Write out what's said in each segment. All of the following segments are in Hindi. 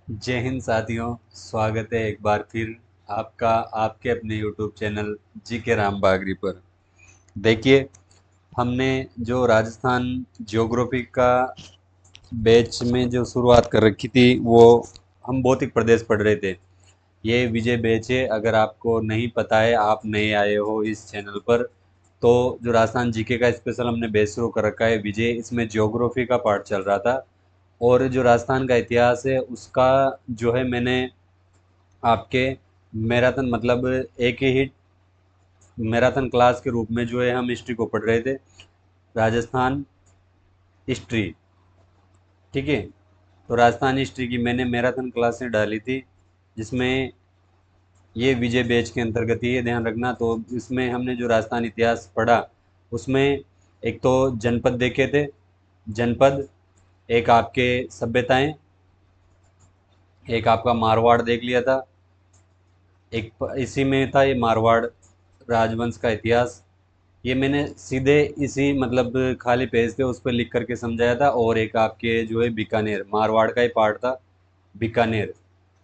जय हिंद साथियों। स्वागत है एक बार फिर आपका आपके अपने यूट्यूब चैनल जी के राम बागरी पर। देखिए, हमने जो राजस्थान ज्योग्राफी का बैच में जो शुरुआत कर रखी थी वो हम भौतिक प्रदेश पढ़ रहे थे। ये विजय बैच है। अगर आपको नहीं पता है, आप नए आए हो इस चैनल पर, तो जो राजस्थान जीके का स्पेशल हमने बैच शुरू कर रखा है विजय, इसमें ज्योग्राफी का पार्ट चल रहा था। और जो राजस्थान का इतिहास है उसका जो है मैंने आपके मैराथन मतलब एक ही मैराथन क्लास के रूप में जो है हम हिस्ट्री को पढ़ रहे थे। राजस्थान हिस्ट्री, ठीक है। तो राजस्थान हिस्ट्री की मैंने मैराथन क्लासें डाली थी, जिसमें ये विजय बैच के अंतर्गत ही ये ध्यान रखना। तो इसमें हमने जो राजस्थान इतिहास पढ़ा उसमें एक तो जनपद देखे थे, जनपद, एक आपके सभ्यताएं, एक आपका मारवाड़ देख लिया था, इसी में था ये मारवाड़ राजवंश का इतिहास। ये मैंने सीधे इसी मतलब खाली पेज पे उस पर लिख करके समझाया था। और एक आपके जो है बीकानेर, मारवाड़ का ही पार्ट था बीकानेर।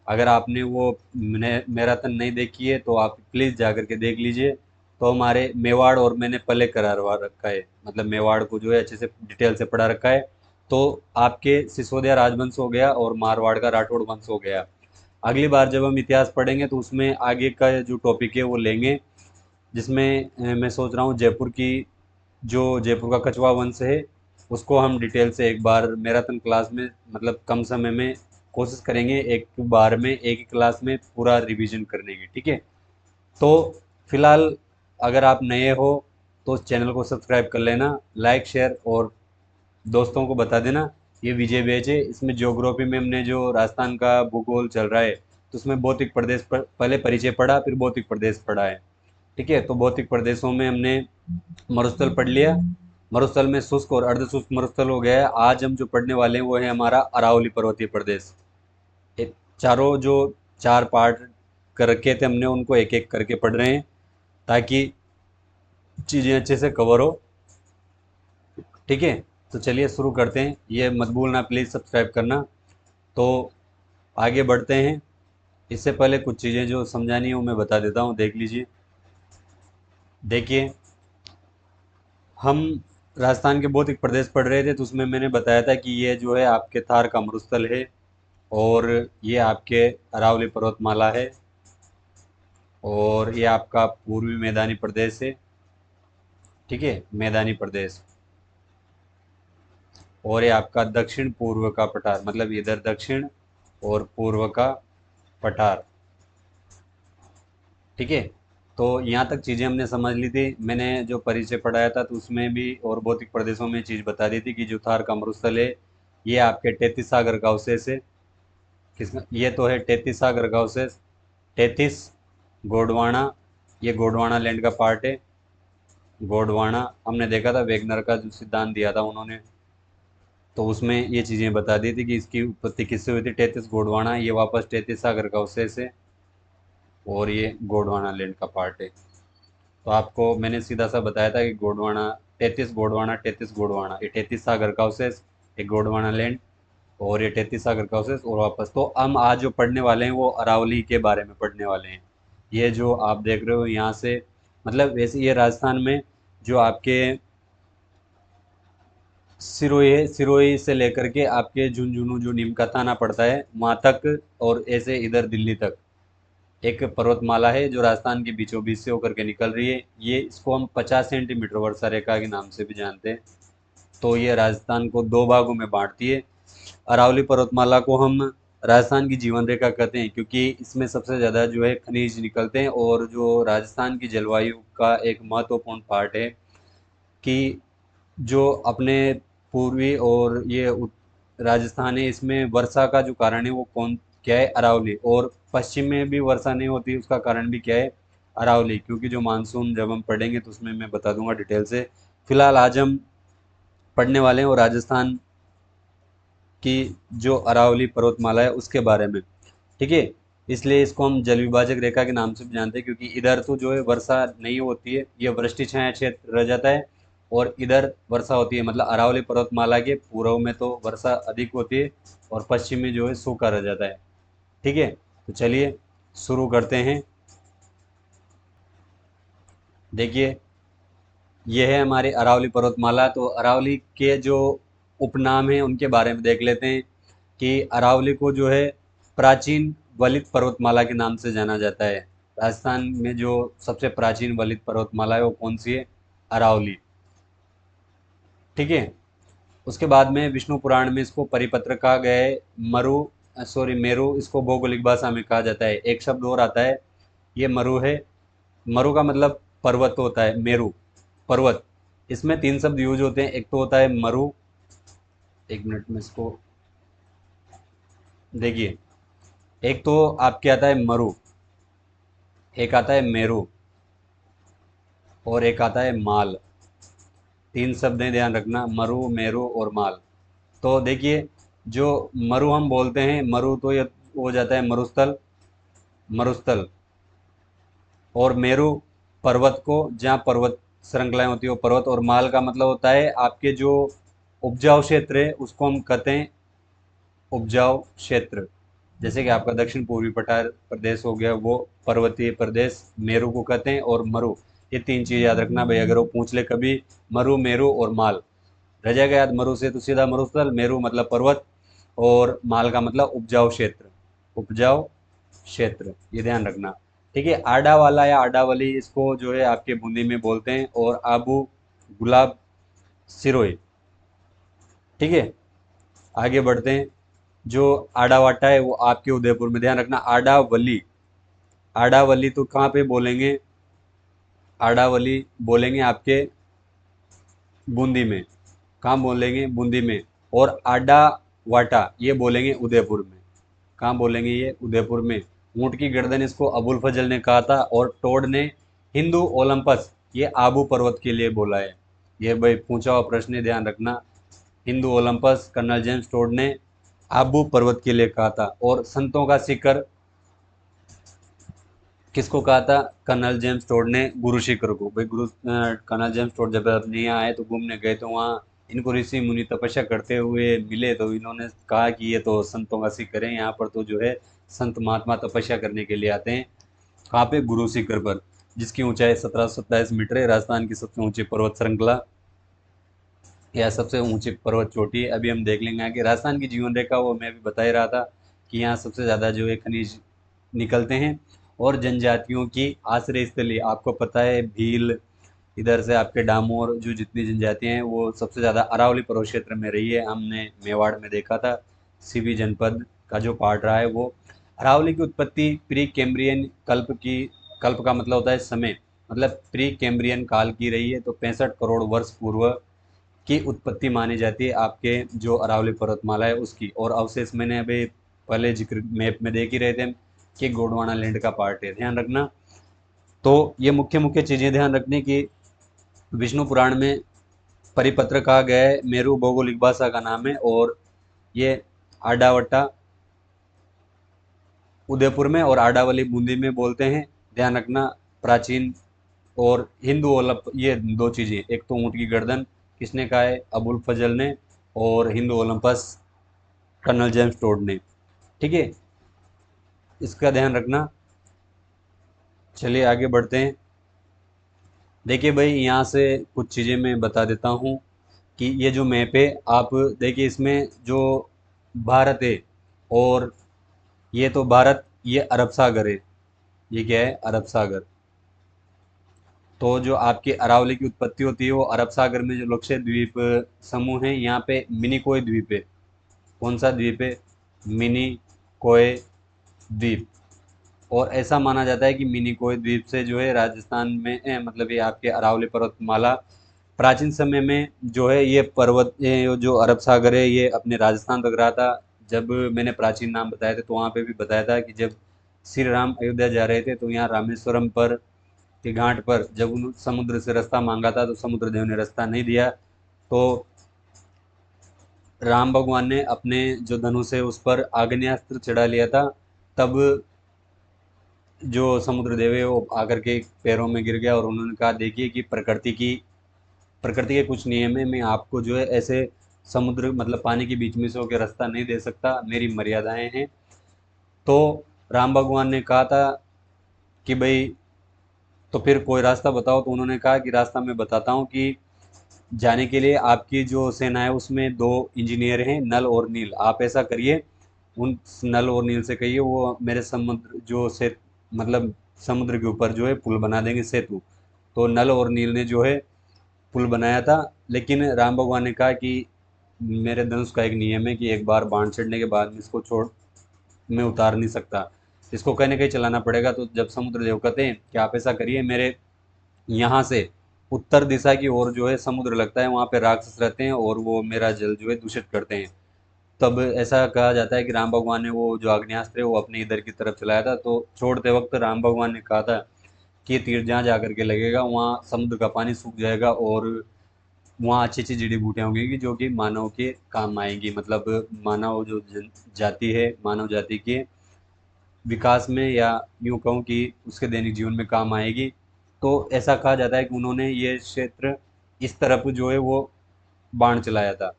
अगर आपने वो मैराथन नहीं देखी है तो आप प्लीज़ जा करके देख लीजिए। तो हमारे मेवाड़ और मैंने पले करवा रखा है, मतलब मेवाड़ को जो है अच्छे से डिटेल से पढ़ा रखा है। तो आपके सिसोदिया राजवंश हो गया और मारवाड़ का राठौड़ वंश हो गया। अगली बार जब हम इतिहास पढ़ेंगे तो उसमें आगे का जो टॉपिक है वो लेंगे, जिसमें मैं सोच रहा हूँ जयपुर की, जो जयपुर का कछवा वंश है उसको हम डिटेल से एक बार मैराथन क्लास में, मतलब कम समय में कोशिश करेंगे एक बार में एक ही क्लास में पूरा रिवीजन करने की, ठीक है। तो फिलहाल अगर आप नए हो तो उस चैनल को सब्सक्राइब कर लेना, लाइक शेयर और दोस्तों को बता देना। ये विजय बैच है। इसमें ज्योग्राफी में हमने जो राजस्थान का भूगोल चल रहा है तो उसमें भौतिक प्रदेश पर पहले परिचय पढ़ा, फिर भौतिक प्रदेश पढ़ा है, ठीक है। तो भौतिक प्रदेशों में हमने मरुस्थल पढ़ लिया। मरुस्थल में शुष्क और अर्ध शुष्क मरुस्थल हो गया है। आज हम जो पढ़ने वाले हैं वो है हमारा अरावली पर्वतीय प्रदेश। एक चारों जो चार पार्ट कर रखे थे हमने उनको एक एक करके पढ़ रहे हैं ताकि चीज़ें अच्छे से कवर हो, ठीक है। तो चलिए शुरू करते हैं। ये मत भूलना प्लीज़ सब्सक्राइब करना। तो आगे बढ़ते हैं। इससे पहले कुछ चीज़ें जो समझानी है वो मैं बता देता हूँ, देख लीजिए। देखिए, हम राजस्थान के भौतिक प्रदेश पढ़ रहे थे तो उसमें मैंने बताया था कि ये जो है आपके थार का मरुस्थल है और ये आपके अरावली पर्वतमाला है और ये आपका पूर्वी मैदानी प्रदेश है, ठीक है, मैदानी प्रदेश। और ये आपका दक्षिण पूर्व का पठार, मतलब इधर दक्षिण और पूर्व का पठार, ठीक है। तो यहाँ तक चीज़ें हमने समझ ली थी। मैंने जो परिचय पढ़ाया था तो उसमें भी और भौतिक प्रदेशों में चीज़ बता दी थी कि जो थार का मरुस्थल है ये आपके 33 सागर का अवशेष है। किसका ये तो है? 33 सागर का अवशेष, 33 गोंडवाना, ये गोंडवाना लैंड का पार्ट है। गोंडवाना हमने देखा था, वेगनर का जो सिद्धांत दिया था उन्होंने, तो उसमें ये चीज़ें बता दी थी कि इसकी उत्पत्ति किससे हुई थी। 33 गोंडवाना, ये वापस 33 सागर का अवशेष है और ये गोंडवाना लैंड का पार्ट है। तो आपको मैंने सीधा सा बताया था कि गोंडवाना, 33 गोंडवाना, 33 गोंडवाना, ये 33 सागर का अवशेष, एक गोंडवाना लैंड और ये 33 सागर का अवशेष और वापस। तो हम आज जो पढ़ने वाले हैं वो अरावली के बारे में पढ़ने वाले हैं। ये जो आप देख रहे हो यहाँ से, मतलब वैसे ये राजस्थान में जो आपके सिरोही है, सिरोही से लेकर के आपके झुंझुनू जो नीम का थाना पड़ता है वहाँ तक, और ऐसे इधर दिल्ली तक एक पर्वतमाला है जो राजस्थान के बीचों बीच से होकर के निकल रही है। ये इसको हम 50 सेंटीमीटर वर्षा रेखा के नाम से भी जानते हैं। तो ये राजस्थान को दो भागों में बांटती है। अरावली पर्वतमाला को हम राजस्थान की जीवन रेखा कहते हैं क्योंकि इसमें सबसे ज़्यादा जो है खनिज निकलते हैं। और जो राजस्थान की जलवायु का एक महत्वपूर्ण पार्ट है कि जो अपने पूर्वी और ये राजस्थान है, इसमें वर्षा का जो कारण है वो कौन क्या है? अरावली। और पश्चिम में भी वर्षा नहीं होती, उसका कारण भी क्या है? अरावली। क्योंकि जो मानसून जब हम पढ़ेंगे तो उसमें मैं बता दूंगा डिटेल से। फिलहाल आज हम पढ़ने वाले हैं और राजस्थान की जो अरावली पर्वतमाला है उसके बारे में, ठीक है। इसलिए इसको हम जल विभाजक रेखा के नाम से भी जानते हैं क्योंकि इधर तो जो है वर्षा नहीं होती है, ये वृष्टि छाया क्षेत्र रह जाता है। और इधर वर्षा होती है, मतलब अरावली पर्वतमाला के पूर्व में तो वर्षा अधिक होती है और पश्चिम में जो है सूखा रह जाता है। ठीक है, तो चलिए शुरू करते हैं। देखिए, ये है हमारी अरावली पर्वतमाला। तो अरावली के जो उपनाम हैं उनके बारे में देख लेते हैं कि अरावली को जो है प्राचीन वलित पर्वतमाला के नाम से जाना जाता है। राजस्थान में जो सबसे प्राचीन वलित पर्वतमाला है वो कौन सी है? अरावली। ठीक है, उसके बाद में विष्णु पुराण में इसको परिपत्र कहा गया है। मेरु इसको भौगोलिक भाषा में कहा जाता है। एक शब्द और आता है, ये मरु है। मरु का मतलब पर्वत होता है, मेरु पर्वत। इसमें तीन शब्द यूज होते हैं। एक तो होता है मरु, एक मिनट में इसको देखिए। एक तो आपके आता है मरु, एक आता है मेरु, और एक आता है माल। तीन शब्द हैं, ध्यान रखना, मरु, मेरु और माल। तो देखिए, जो मरु हम बोलते हैं, मरु तो ये हो जाता है मरुस्थल, मरुस्थल। और मेरु पर्वत को, जहाँ पर्वत श्रृंखलाएं होती है वो पर्वत। और माल का मतलब होता है आपके जो उपजाऊ क्षेत्र है उसको हम कहते हैं उपजाऊ क्षेत्र। जैसे कि आपका दक्षिण पूर्वी पठार प्रदेश हो गया, वो पर्वतीय प्रदेश मेरू को कहते हैं। और मरु, ये तीन चीज याद रखना भाई, अगर वो पूछ ले कभी। मरु, मेरू और माल रह जाएगा याद। मरु से तो सीधा मरुस्थल, मेरू मतलब पर्वत, और माल का मतलब उपजाऊ क्षेत्र, उपजाऊ क्षेत्र, ये ध्यान रखना। ठीक है, आडा वाला या आडावली इसको जो है आपके बूंदी में बोलते हैं। और आबू, गुलाब, सिरोही। ठीक है, आगे बढ़ते हैं। जो आडावाटा है वो आपके उदयपुर में, ध्यान रखना। आडावली, आडावली तो कहाँ पे बोलेंगे? आडावली बोलेंगे आपके बूंदी में। कहाँ बोलेंगे? बूंदी में। और आडा वाटा ये बोलेंगे उदयपुर में। कहाँ बोलेंगे? ये उदयपुर में। ऊंट की गर्दन इसको अबुल फजल ने कहा था। और टोड ने हिंदू ओलंपस ये आबू पर्वत के लिए बोला है। ये भाई पूछा हुआ प्रश्न है, ध्यान रखना। Hindu Olympus colonel James Tod ने आबू पर्वत के लिए कहा था। और संतों का शिखर किसको कहा था? कर्नल जेम्स टोड ने गुरु शिखर को। भाई कर्नल जेम्स टोड जब अपने यहाँ आए तो घूमने गए, तो वहाँ इनको ऋषि मुनि तपस्या करते हुए मिले। तो इन्होंने कहा कि ये तो संतों का शिखर है, यहाँ पर तो जो है संत महात्मा तपस्या करने के लिए आते हैं। कहाँ पे? गुरु शिखर पर, जिसकी ऊंचाई 1727 मीटर है। राजस्थान की सबसे ऊंची पर्वत श्रृंखला या सबसे ऊंची पर्वत चोटी है। अभी हम देख लेंगे आगे राजस्थान की जीवन रेखा, वो मैं भी बता ही रहा था कि यहाँ सबसे ज़्यादा जो है खनिज निकलते हैं। और जनजातियों की आश्रय स्थली आपको पता है, भील, इधर से आपके डामोर, जो जितनी जनजातियां हैं वो सबसे ज़्यादा अरावली पर्वत क्षेत्र में रही है। हमने मेवाड़ में देखा था, सीवी जनपद का जो पार्ट रहा है वो। अरावली की उत्पत्ति प्री कैम्ब्रियन कल्प की, कल्प का मतलब होता है समय, मतलब प्री कैम्ब्रियन काल की रही है। तो 65 करोड़ वर्ष पूर्व की उत्पत्ति मानी जाती है आपके जो अरावली पर्वतमाला है उसकी। और अवशेष मैंने अभी पहले जिक्र मैप में देख ही रहे थे कि गोंडवाना लैंड का पार्ट है, ध्यान रखना। तो ये मुख्य मुख्य चीज़ें ध्यान रखने की। विष्णु पुराण में परिपत्र कहा गया है, मेरू भौगोलिक भाषा का नाम है। और ये आडावट्टा उदयपुर में और आडावली बूंदी में बोलते हैं, ध्यान रखना। प्राचीन और हिंदू ओलंप, ये दो चीज़ें, एक तो ऊँट की गर्दन किसने कहा है? अबुल फजल ने। और Hindu Olympus colonel James Tod ने। ठीक है, इसका ध्यान रखना। चलिए आगे बढ़ते हैं। देखिए भाई, यहाँ से कुछ चीज़ें मैं बता देता हूँ कि ये जो मैप है, आप देखिए इसमें जो भारत है, और ये तो भारत, ये अरब सागर है। ये क्या है? अरब सागर। तो जो आपकी अरावली की उत्पत्ति होती है वो अरब सागर में जो लक्षद्वीप द्वीप समूह है, यहाँ पे मिनिकोय द्वीप है। कौन सा द्वीप है? मिनिकोय द्वीप। और ऐसा माना जाता है कि मिनिकोय द्वीप से जो है राजस्थान में मतलब ये आपके अरावली पर्वतमाला प्राचीन समय में जो है ये पर्वत, ये जो अरब सागर है ये अपने राजस्थान तक रहा था। जब मैंने प्राचीन नाम बताए थे तो वहाँ पे भी बताया था कि जब श्री राम अयोध्या जा रहे थे तो यहाँ रामेश्वरम पर के घाट पर जब उन समुद्र से रास्ता मांगा था तो समुद्र देव ने रास्ता नहीं दिया। तो राम भगवान ने अपने जो धनुष है उस पर आग्नेयास्त्र चढ़ा लिया था। तब जो समुद्र देव है वो आकर के पैरों में गिर गया और उन्होंने कहा, देखिए कि प्रकृति के कुछ नियम है, मैं आपको जो है ऐसे समुद्र मतलब पानी के बीच में से होकर रास्ता नहीं दे सकता, मेरी मर्यादाएं हैं। तो राम भगवान ने कहा था कि भाई तो फिर कोई रास्ता बताओ। तो उन्होंने कहा कि रास्ता मैं बताता हूँ कि जाने के लिए आपकी जो सेना है उसमें दो इंजीनियर हैं, नल और नील। आप ऐसा करिए, उन नल और नील से कहिए वो मेरे समुद्र जो से मतलब समुद्र के ऊपर जो है पुल बना देंगे, सेतु। तो नल और नील ने जो है पुल बनाया था। लेकिन राम भगवान ने कहा कि मेरे धनुष का एक नियम है कि एक बार बाण चढ़ने के बाद में इसको छोड़ मैं उतार नहीं सकता, इसको कहीं ना कहीं चलाना पड़ेगा। तो जब समुद्र देव कहते हैं कि आप ऐसा करिए, मेरे यहाँ से उत्तर दिशा की ओर जो है समुद्र लगता है, वहाँ पे राक्षस रहते हैं और वो मेरा जल जो है दूषित करते हैं। तब ऐसा कहा जाता है कि राम भगवान ने वो जो आग्नेयास्त्र है वो अपने इधर की तरफ चलाया था। तो छोड़ते वक्त राम भगवान ने कहा था कि ये तीर जहाँ जा करके लगेगा वहाँ समुद्र का पानी सूख जाएगा और वहाँ अच्छी अच्छी जड़ी बूटियाँ उगेंगी जो कि मानव के काम आएंगी। मतलब मानव जो जाति है, मानव जाति के विकास में, या यूँ कहूँ कि उसके दैनिक जीवन में काम आएगी। तो ऐसा कहा जाता है कि उन्होंने ये क्षेत्र इस तरफ जो है वो बाण चलाया था।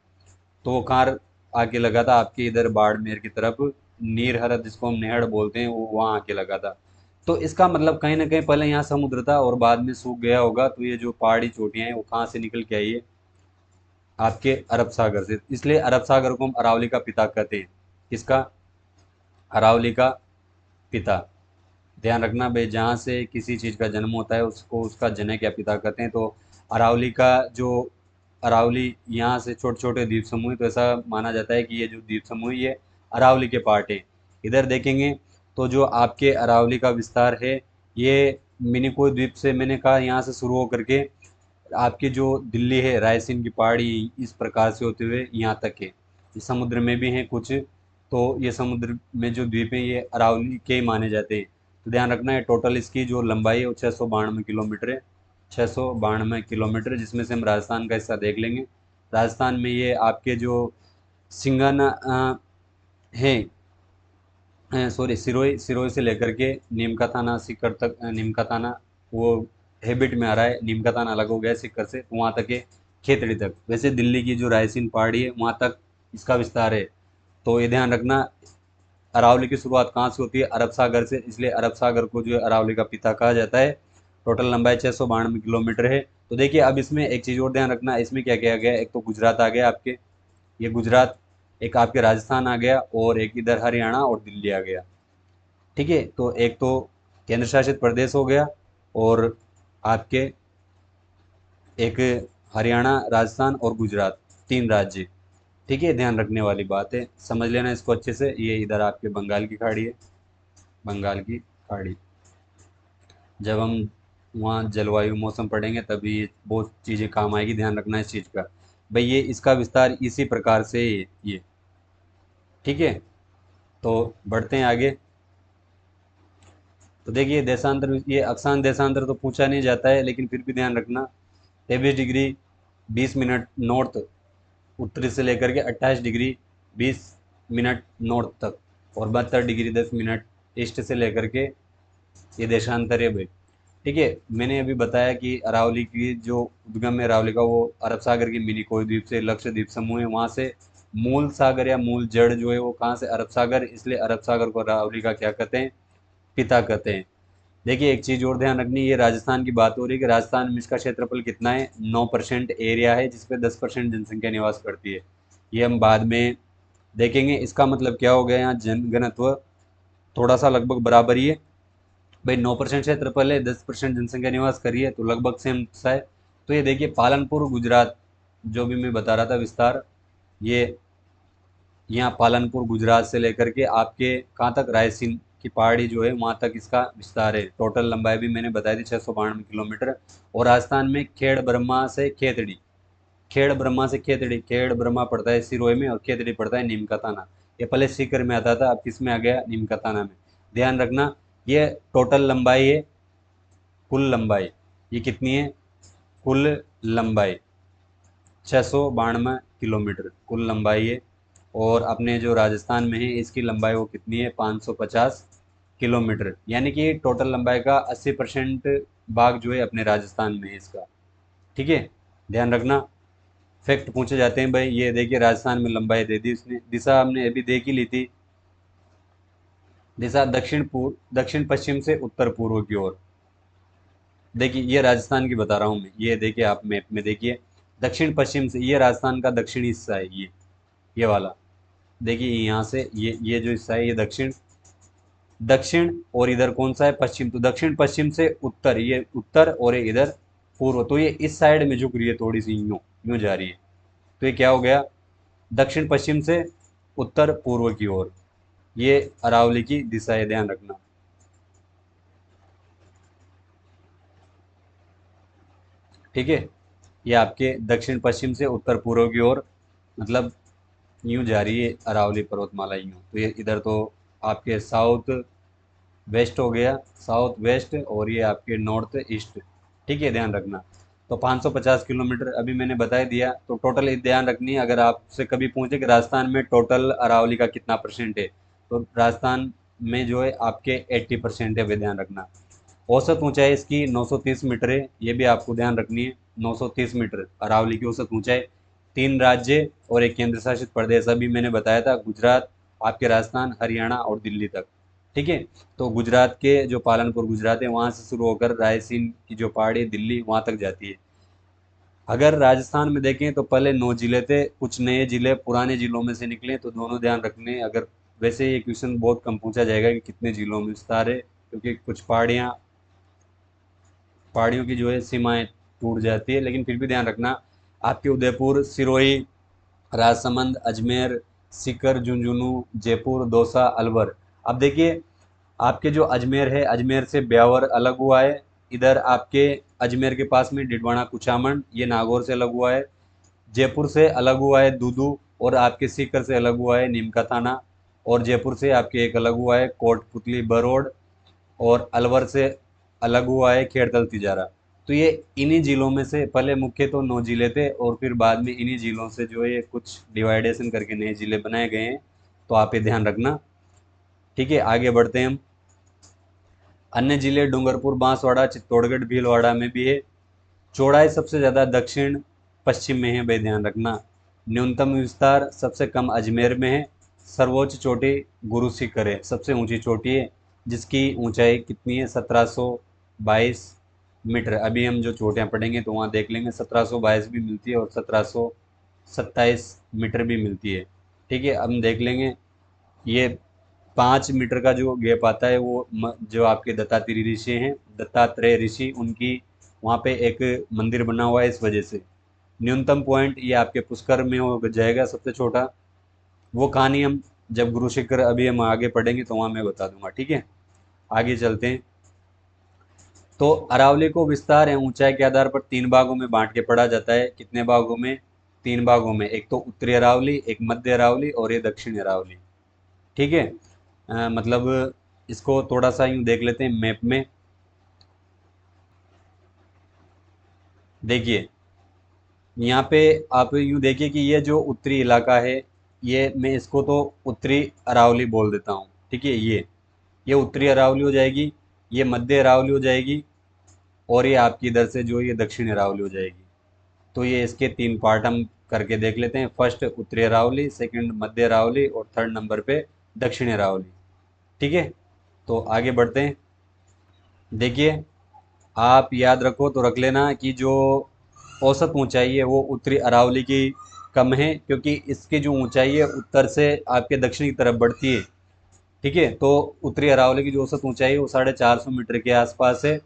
तो वो कहाँ आके लगा था? आपके इधर बाड़मेर की तरफ, नीर हरद जिसको हम नेहड़ बोलते हैं, वो वहाँ आके लगा था। तो इसका मतलब कहीं ना कहीं पहले यहाँ समुद्र था और बाद में सूख गया होगा। तो ये जो पहाड़ी चोटियाँ हैं वो कहाँ से निकल के आई है? आपके अरब सागर से। इसलिए अरब सागर को हम अरावली का पिता कहते हैं। किसका? अरावली का पिता। ध्यान रखना भाई, जहाँ से किसी चीज़ का जन्म होता है उसको उसका जनक या पिता कहते हैं। तो अरावली का जो अरावली यहाँ से छोटे छोटे द्वीप समूह हैं, तो ऐसा माना जाता है कि ये जो द्वीप समूह हैं, ये अरावली के पार्ट हैं। इधर देखेंगे तो जो आपके अरावली का विस्तार है, ये मिनिकोय द्वीप से मैंने कहा यहाँ से शुरू होकर के आपकी जो दिल्ली है, रायसीन की पहाड़ी, इस प्रकार से होते हुए यहाँ तक है। ये समुद्र में भी हैं कुछ। तो ये समुद्र में जो द्वीप हैं ये अरावली के ही माने जाते हैं। तो ध्यान रखना है, टोटल इसकी जो लंबाई है वो 692 किलोमीटर है। 692 किलोमीटर, जिसमें से हम राजस्थान का हिस्सा देख लेंगे। राजस्थान में ये आपके जो सिंगाना है, सॉरी, सिरोही, सिरोही से लेकर के नीम का थाना सीकर तक, नीम का थाना वो हैबिट में आ रहा है। नीम का थाना अलग हो गया है सीकर से, वहाँ तक है, खेतड़ी तक। वैसे दिल्ली की जो रायसीन पहाड़ी है वहाँ तक इसका विस्तार है। तो ये ध्यान रखना, अरावली की शुरुआत कहाँ से होती है? अरब सागर से। इसलिए अरब सागर को जो है अरावली का पिता कहा जाता है। टोटल लंबाई 692 किलोमीटर है। तो देखिए अब इसमें एक चीज़ और ध्यान रखना, इसमें क्या किया गया है? एक तो गुजरात आ गया आपके, ये गुजरात, एक आपके राजस्थान आ गया, और एक इधर हरियाणा और दिल्ली आ गया। ठीक है, तो एक तो केंद्र शासित प्रदेश हो गया, और आपके एक हरियाणा, राजस्थान और गुजरात, तीन राज्य। ठीक है, ध्यान रखने वाली बात है, समझ लेना इसको अच्छे से। ये इधर आपके बंगाल की खाड़ी है, बंगाल की खाड़ी। जब हम वहाँ जलवायु मौसम पढ़ेंगे तभी ये बहुत चीज़ें काम आएगी। ध्यान रखना इस चीज़ का भाई, ये इसका विस्तार इसी प्रकार से है ये। ठीक है, तो बढ़ते हैं आगे। तो देखिए देशांतर, ये अक्षांश देशांतर तो पूछा नहीं जाता है, लेकिन फिर भी ध्यान रखना, 23 डिग्री 20 मिनट नॉर्थ उत्तरी से लेकर के 28 डिग्री 20 मिनट नॉर्थ तक, और 72 डिग्री 10 मिनट ईस्ट से लेकर के ये देशांतर है भाई। ठीक है, मैंने अभी बताया कि अरावली की जो उद्गम है अरावली का, वो अरब सागर की मिनिकोय द्वीप से, लक्षद्वीप समूह है, वहाँ से मूल सागर या मूल जड़ जो है वो कहाँ से? अरब सागर। इसलिए अरब सागर को अरावली का क्या कहते हैं? पिता कहते हैं। देखिए एक चीज़ और ध्यान रखनी, ये राजस्थान की बात हो रही है कि राजस्थान में इसका क्षेत्रफल कितना है? 9% एरिया है, जिसपे 10% जनसंख्या निवास करती है। ये हम बाद में देखेंगे। इसका मतलब क्या हो गया? यहाँ जनघनत्व थोड़ा सा लगभग बराबर ही है भाई। 9% क्षेत्रफल है, 10% जनसंख्या निवास करी है, तो लगभग सेम सा है। तो ये देखिए पालनपुर गुजरात, जो भी मैं बता रहा था विस्तार, ये यहाँ पालनपुर गुजरात से लेकर के आपके कहाँ तक? रायसीन की पहाड़ी जो है वहाँ तक इसका विस्तार है। टोटल लंबाई भी मैंने बताई थी 692 किलोमीटर। और राजस्थान में खेड़ ब्रह्मा से खेतड़ी, खेड़ ब्रह्मा से खेतड़ी, खेड़ ब्रह्मा पड़ता है सिरोही में और खेतड़ी पड़ता है नीम का थाना। ये पहले सीकर में आता था, अब किस में आ गया? नीम का थाना में। ध्यान रखना, ये टोटल लंबाई है, कुल लंबाई ये कितनी है? कुल लंबाई 692 किलोमीटर कुल लंबाई है। और अपने जो राजस्थान में है इसकी लंबाई वो कितनी है? 550 किलोमीटर। यानी कि टोटल लंबाई का 80% भाग जो है अपने राजस्थान में है इसका। ठीक है, ध्यान रखना। फैक्ट पूछे जाते हैं भाई, ये देखिए राजस्थान में लंबाई दे दी उसने, दिशा हमने अभी देख ही ली थी। दिशा दक्षिण पश्चिम से उत्तर पूर्व की ओर। देखिए ये राजस्थान की बता रहा हूँ मैं, ये देखिए आप मैप में देखिए, दक्षिण पश्चिम से, ये राजस्थान का दक्षिणी हिस्सा है, ये वाला। देखिए यहाँ से ये जो हिस्सा है ये दक्षिण, दक्षिण, और इधर कौन सा है, पश्चिम। तो दक्षिण पश्चिम से उत्तर, ये उत्तर, और ये इधर पूर्व। तो ये इस साइड में झुक रही है थोड़ी सी, यूं यूं जा रही है। तो ये क्या हो गया, दक्षिण पश्चिम से उत्तर पूर्व की ओर। ये अरावली की दिशा है, ध्यान रखना। ठीक है, ये आपके दक्षिण पश्चिम से उत्तर पूर्व की ओर, मतलब यूं जा रही है अरावली पर्वतमाला, यूं। तो ये इधर तो आपके साउथ वेस्ट हो गया, साउथ वेस्ट, और ये आपके नॉर्थ ईस्ट। ठीक है, ध्यान रखना। तो 550 किलोमीटर अभी मैंने बता ही दिया। तो टोटल ध्यान रखनी है, अगर आपसे कभी पूछे कि राजस्थान में टोटल अरावली का कितना परसेंट है, तो राजस्थान में जो है आपके 80% है, वे ध्यान रखना। औसत ऊंचाई इसकी 930 मीटर है, ये भी आपको ध्यान रखनी है। 930 मीटर अरावली की औसत ऊंचाई। 3 राज्य और एक केंद्र शासित प्रदेश, अभी मैंने बताया था, गुजरात, आपके राजस्थान, हरियाणा और दिल्ली तक। ठीक है, तो गुजरात के जो पालनपुर गुजरात है, वहाँ से शुरू होकर रायसीन की जो पहाड़ी है, दिल्ली, वहाँ तक जाती है। अगर राजस्थान में देखें तो पहले 9 जिले थे, कुछ नए जिले पुराने जिलों में से निकले, तो दोनों ध्यान रखने। अगर वैसे ये क्वेश्चन बहुत कम पूछा जाएगा कि कितने जिलों में विस्तार है, क्योंकि कुछ पहाड़ियों की जो है सीमाएं टूट जाती है, लेकिन फिर भी ध्यान रखना। आपके उदयपुर, सिरोही, राजसमंद, अजमेर, सीकर, झुंझुनू, जयपुर, दौसा, अलवर। अब देखिए, आपके जो अजमेर है, अजमेर से ब्यावर अलग हुआ है। इधर आपके अजमेर के पास में डिडवाना कुचामन, ये नागौर से अलग हुआ है। जयपुर से अलग हुआ है दूदू, और आपके सीकर से अलग हुआ है नीम का थाना। और जयपुर से आपके एक अलग हुआ है कोटपुतली बरोड। और अलवर से अलग हुआ है खेड़तल तिजारा। तो ये इन्हीं जिलों में से, पहले मुख्य तो 9 जिले थे, और फिर बाद में इन्हीं जिलों से जो है ये कुछ डिवाइडेशन करके नए जिले बनाए गए हैं। तो आप ये ध्यान रखना। ठीक है, आगे बढ़ते हैं हम। अन्य जिले डूंगरपुर, बांसवाड़ा, चित्तौड़गढ़, भीलवाड़ा में भी है। चौड़ाई सबसे ज़्यादा दक्षिण पश्चिम में है, भाई ध्यान रखना। न्यूनतम विस्तार सबसे कम अजमेर में है। सर्वोच्च चोटी गुरु शिखर है, सबसे ऊंची चोटी है, जिसकी ऊंचाई कितनी है, 1722 मीटर। अभी हम जो चोटियां पढ़ेंगे तो वहाँ देख लेंगे, 1722 भी मिलती है और 1727 मीटर भी मिलती है। ठीक है, अब हम देख लेंगे। ये 5 मीटर का जो गैप आता है, वो जो आपके दत्तात्रेय ऋषि हैं, दत्तात्रेय ऋषि, उनकी वहाँ पे एक मंदिर बना हुआ है, इस वजह से। न्यूनतम पॉइंट ये आपके पुष्कर में हो जाएगा, सबसे छोटा। वो कहानी हम जब गुरु शिखर अभी हम आगे पढ़ेंगे तो वहाँ मैं बता दूंगा। ठीक है, आगे चलते हैं। तो अरावली को विस्तार एवं ऊंचाई के आधार पर 3 भागों में बांट के पढ़ा जाता है। कितने भागों में, 3 भागों में। एक तो उत्तरी अरावली, एक मध्य अरावली, और ये दक्षिणी अरावली। ठीक है, मतलब इसको थोड़ा सा यूं देख लेते हैं मैप में। देखिए यहाँ पे आप यूं देखिए कि ये जो उत्तरी इलाका है, ये मैं इसको तो उत्तरी अरावली बोल देता हूँ। ठीक है, ये उत्तरी अरावली हो जाएगी, ये मध्य अरावली हो जाएगी, और ये आपकी इधर से जो ये दक्षिण अरावली हो जाएगी। तो ये इसके 3 पार्ट हम करके देख लेते हैं। फर्स्ट उत्तरी अरावली, सेकंड मध्य अरावली, और थर्ड नंबर पे दक्षिण अरावली। ठीक है, तो आगे बढ़ते हैं। देखिए, आप याद रखो तो रख लेना कि जो औसत ऊंचाई है वो उत्तरी अरावली की कम है, क्योंकि इसकी जो ऊंचाई है उत्तर से आपके दक्षिण की तरफ बढ़ती है। ठीक है, तो उत्तरी अरावली की जो औसत ऊंचाई है वो 450 मीटर के आसपास है,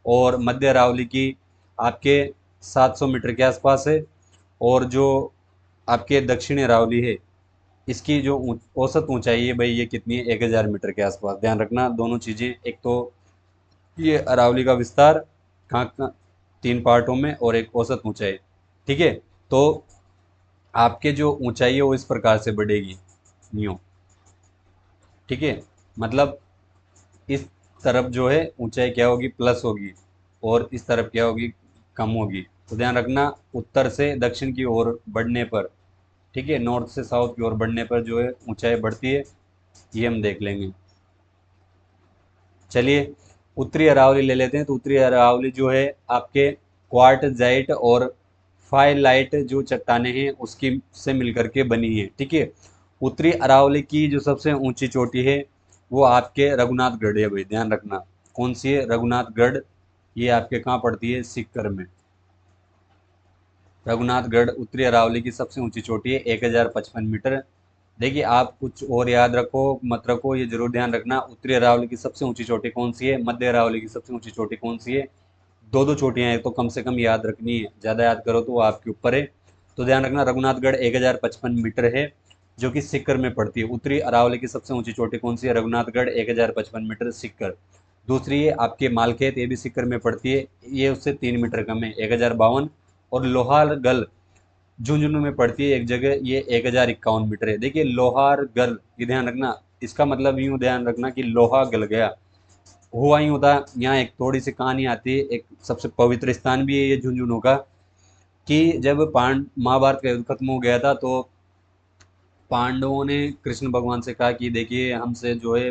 और मध्य अरावली की आपके 700 मीटर के आसपास है। और जो आपके दक्षिणी अरावली है, इसकी जो औसत ऊंचाई है भाई, ये कितनी है, 1000 मीटर के आसपास। ध्यान रखना दोनों चीज़ें, एक तो ये अरावली का विस्तार कहाँ कहाँ, 3 पार्टों में, और एक औसत ऊंचाई। ठीक है, तो आपके जो ऊंचाई है वो इस प्रकार से बढ़ेगी, न्यू। ठीक है, मतलब इस तरफ जो है ऊंचाई क्या होगी, प्लस होगी, और इस तरफ क्या होगी, कम होगी। तो ध्यान रखना, उत्तर से दक्षिण की ओर बढ़ने पर, ठीक है, नॉर्थ से साउथ की ओर बढ़ने पर जो है ऊंचाई बढ़ती है, ये हम देख लेंगे। चलिए, उत्तरी अरावली ले लेते हैं। तो उत्तरी अरावली जो है आपके क्वार्टजाइट और फाइलाइट जो चट्टानें हैं उसकी से मिलकर के बनी है। ठीक है, उत्तरी अरावली की जो सबसे ऊंची चोटी है वो आपके रघुनाथगढ़ है भाई, ध्यान रखना। कौन सी है? रघुनाथगढ़। ये आपके कहाँ पड़ती है? सीकर में। रघुनाथगढ़ उत्तरी अरावली की सबसे ऊंची चोटी है, 1055 मीटर। देखिए आप कुछ और याद रखो मत रखो, ये जरूर ध्यान रखना। उत्तरी अरावली की सबसे ऊंची चोटी कौन सी है? मध्य अरावली की सबसे ऊंची चोटी कौन सी है? दो दो चोटियां हैं तो कम से कम याद रखनी है, ज़्यादा याद करो तो वो आपके ऊपर है। तो ध्यान रखना, रघुनाथगढ़ 1055 मीटर है, जो कि सीकर में पड़ती है। उत्तरी अरावली की सबसे ऊंची चोटी कौन सी है? रघुनाथगढ़ 1055 मीटर, सीकर। दूसरी है आपके मालखेत, ये भी सीकर में पड़ती है, ये उससे 3 मीटर कम है, 1052। और लोहारगल झुंझुनू में पड़ती है एक जगह, ये 1051 मीटर है। देखिए लोहारगल, ये ध्यान रखना, इसका मतलब यूं ध्यान रखना कि लोहा गल गया, हुआ ही होता। यहाँ एक थोड़ी सी कहानी आती है, एक सबसे पवित्र स्थान भी है ये झुंझुनू का, कि जब महाभारत का युद्ध खत्म हो गया था तो पांडवों ने कृष्ण भगवान से कहा कि देखिए हमसे जो है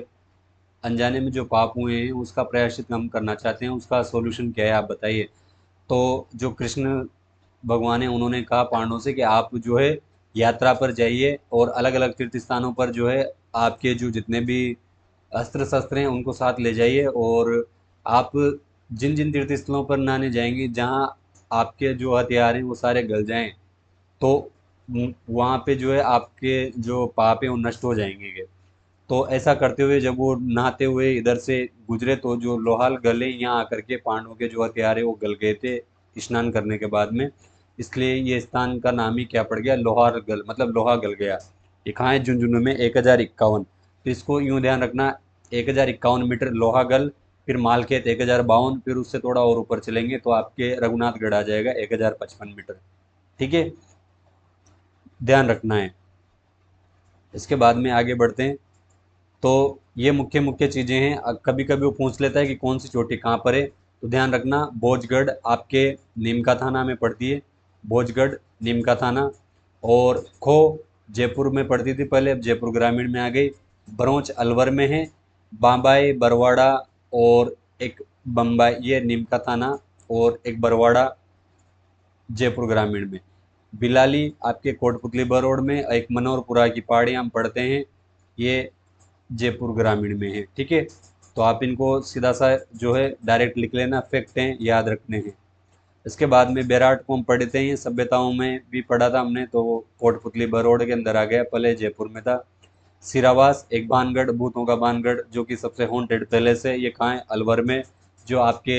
अनजाने में जो पाप हुए हैं उसका प्रायश्चित हम करना चाहते हैं, उसका सॉल्यूशन क्या है आप बताइए। तो जो कृष्ण भगवान है उन्होंने कहा पांडवों से कि आप जो है यात्रा पर जाइए और अलग अलग तीर्थ स्थानों पर जो है आपके जो जितने भी अस्त्र शस्त्र हैं उनको साथ ले जाइए, और आप जिन जिन तीर्थ स्थलों पर नहाने जाएंगे जहाँ आपके जो हथियार हैं वो सारे गल जाएं, तो वहाँ पे जो है आपके जो पाप है वो नष्ट हो जाएंगे। तो ऐसा करते हुए जब वो नहाते हुए इधर से गुजरे तो जो लोहाल गले यहाँ आकर के पांडवों के जो हथियार है वो गल गए थे स्नान करने के बाद में, इसलिए ये स्थान का नाम ही क्या पड़ गया? लोहार गल, मतलब लोहा गल गया। ये कहाँ है? झुंझुनू में 1051। तो इसको यूं ध्यान रखना, 1051 मीटर लोहागल, फिर मालखेत 1052, फिर उससे थोड़ा और ऊपर चलेंगे तो आपके रघुनाथगढ़ आ जाएगा 1055 मीटर। ठीक है, ध्यान रखना है। इसके बाद में आगे बढ़ते हैं। तो ये मुख्य मुख्य चीज़ें हैं। कभी कभी वो पूछ लेता है कि कौन सी चोटी कहाँ पर है, तो ध्यान रखना भोजगढ़ आपके नीमका थाना में पड़ती है, भोजगढ़ नीमका थाना। और खो जयपुर में पड़ती थी पहले, अब जयपुर ग्रामीण में आ गई। बरोच अलवर में है, बांबाई बरवाड़ा और एक बम्बाई, ये नीमका थाना, और एक बरवाड़ा जयपुर ग्रामीण में। बिलाली आपके कोटपुतली बरोड में, एक मनोहरपुरा की पहाड़ियाँ हम पढ़ते हैं, ये जयपुर ग्रामीण में है। ठीक है, तो आप इनको सीधा सा जो है डायरेक्ट लिख लेना, फैक्ट हैं याद रखने हैं। इसके बाद में बैराट को हम पढ़ते हैं, सभ्यताओं में भी पढ़ा था हमने, तो वो कोटपुतली बरोड के अंदर आ गया, पहले जयपुर में था। सिरावास एक बानगढ़, भूतों का बानगढ़, जो कि सबसे हॉन्टेड पैलेस है, ये कहाँ है? अलवर में। जो आपके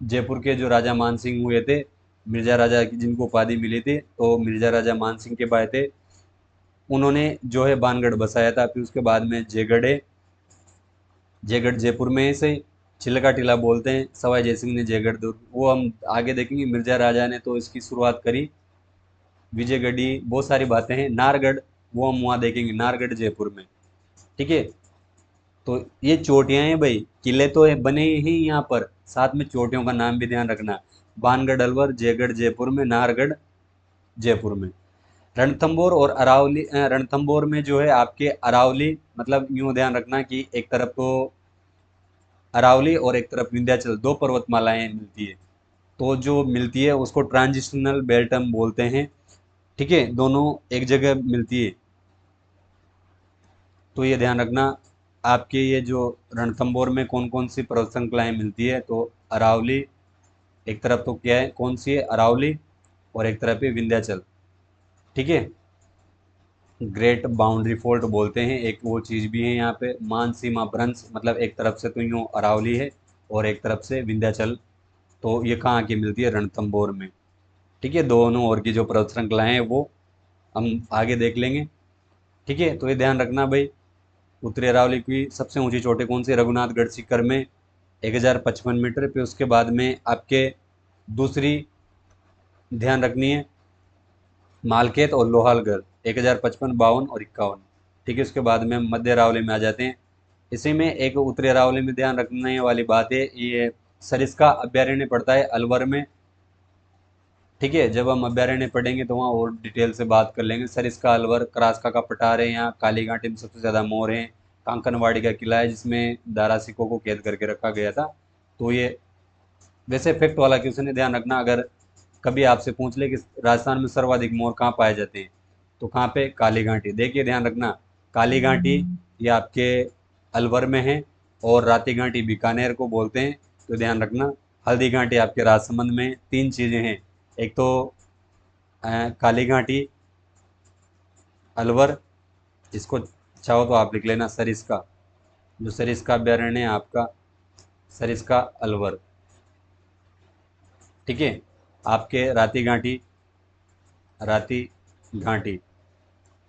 जयपुर के जो राजा मानसिंह हुए थे, मिर्जा राजा की जिनको उपाधि मिली थी, तो मिर्जा राजा मानसिंह के भाई थे, उन्होंने जो है बानगढ़ बसाया था। फिर उसके बाद में जयगढ़ है, जयगढ़ जयपुर में है से चिल्का टीला बोलते हैं, सवाई जयसिंह ने जयगढ़ दुर्ग, वो हम आगे देखेंगे। मिर्जा राजा ने तो इसकी शुरुआत करी, विजयगढ़ी, बहुत सारी बातें हैं। नारगढ़, वो हम वहाँ देखेंगे, नारगढ़ जयपुर में। ठीक है, तो ये चोटियां हैं भाई, किले तो बने ही यहाँ पर, साथ में चोटियों का नाम भी ध्यान रखना। बानगढ़ अलवर, जयगढ़ जयपुर में, नाहरगढ़ जयपुर में। रणथंबोर और अरावली, रणथंबोर में जो है आपके अरावली, मतलब यूं ध्यान रखना कि एक तरफ तो अरावली और एक तरफ विंध्याचल, दो पर्वतमालाएं मिलती है, तो जो मिलती है उसको ट्रांजिशनल बेल्ट हम बोलते हैं। ठीक है, दोनों एक जगह मिलती है, तो ये ध्यान रखना। आपके ये जो रणथंबोर में कौन कौन सी पर्वत श्रृंखलाएं मिलती है, तो अरावली, एक तरफ तो क्या है, कौन सी है? अरावली, और एक तरफ है विंध्याचल। ठीक है, ग्रेट बाउंड्री फोल्ट बोलते हैं, एक वो चीज़ भी है यहाँ पे। मान सीमा भ्रंश, मतलब एक तरफ से तो यूँ अरावली है और एक तरफ से विंध्याचल, तो ये कहाँ की मिलती है? रणथंबोर में। ठीक है, दोनों ओर की जो पर्वत श्रृंखलाएं हैं वो हम आगे देख लेंगे। ठीक है, तो ये ध्यान रखना भाई। उत्तरी अरावली की सबसे ऊंची चोटी कौन सी? रघुनाथगढ़ सीकर में 1055 मीटर पे। उसके बाद में आपके दूसरी ध्यान रखनी है मालखेत और लोहालगढ़, 1055, 52 और 51। ठीक है, उसके बाद में हम मध्य अरावली में आ जाते हैं। इसी में एक उत्तरी अरावली में ध्यान रखने वाली बात है, ये सरिस्का अभ्यारण्य पड़ता है अलवर में। ठीक है, जब हम अभ्यारण्य पढ़ेंगे तो वहाँ और डिटेल से बात कर लेंगे। सरिस्का अलवर, करासका का पठार है, यहाँ काली घाटी में सबसे ज़्यादा मोर हैं। कांकनवाड़ी का किला है जिसमें दारा सिकों को कैद करके रखा गया था। तो ये वैसे फैक्ट वाला क्वेश्चन है, ध्यान रखना। अगर कभी आपसे पूछ ले कि राजस्थान में सर्वाधिक मोर कहाँ पाए जाते हैं, तो कहाँ पे? काली घाटी। देखिए ध्यान रखना, काली घाटी ये आपके अलवर में है, और राती घाटी बीकानेर को बोलते हैं, तो ध्यान रखना। हल्दी घाटी आपके राजसमंद में। तीन चीज़ें हैं, एक तो काली घाटी, अलवर, इसको चाहो तो आप लिख लेना सरिस्का, जो सरिस्का अभ्यारण्य है आपका, सरिस्का अलवर। ठीक है। आपके राती घाटी, राती घाटी